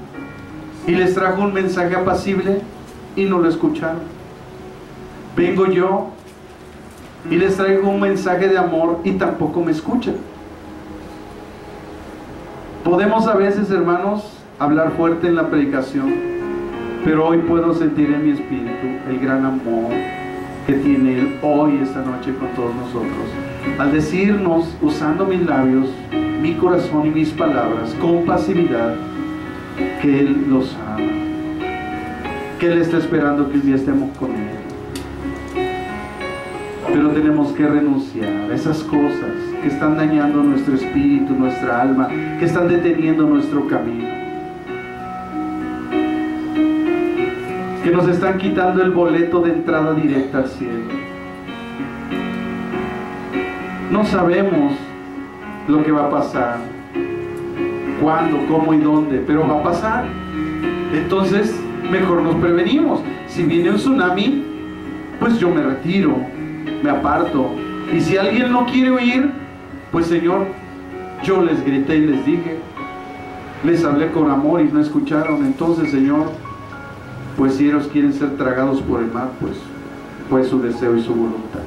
A: y les trajo un mensaje apacible y no lo escucharon. Vengo yo y les traigo un mensaje de amor y tampoco me escuchan. Podemos a veces, hermanos, hablar fuerte en la predicación, pero hoy puedo sentir en mi espíritu el gran amor que tiene Él hoy, esta noche, con todos nosotros, al decirnos, usando mis labios, mi corazón y mis palabras, con pasividad, que Él los ama, que Él está esperando que un día estemos con Él. Pero tenemos que renunciar a esas cosas que están dañando nuestro espíritu, nuestra alma, que están deteniendo nuestro camino, que nos están quitando el boleto de entrada directa al cielo. No sabemos lo que va a pasar, cuándo, cómo y dónde, pero va a pasar. Entonces, mejor nos prevenimos. Si viene un tsunami, pues yo me retiro, me aparto. Y si alguien no quiere oír, pues Señor, yo les grité y les dije, les hablé con amor y no escucharon. Entonces, Señor, pues si ellos quieren ser tragados por el mar, pues su deseo y su voluntad.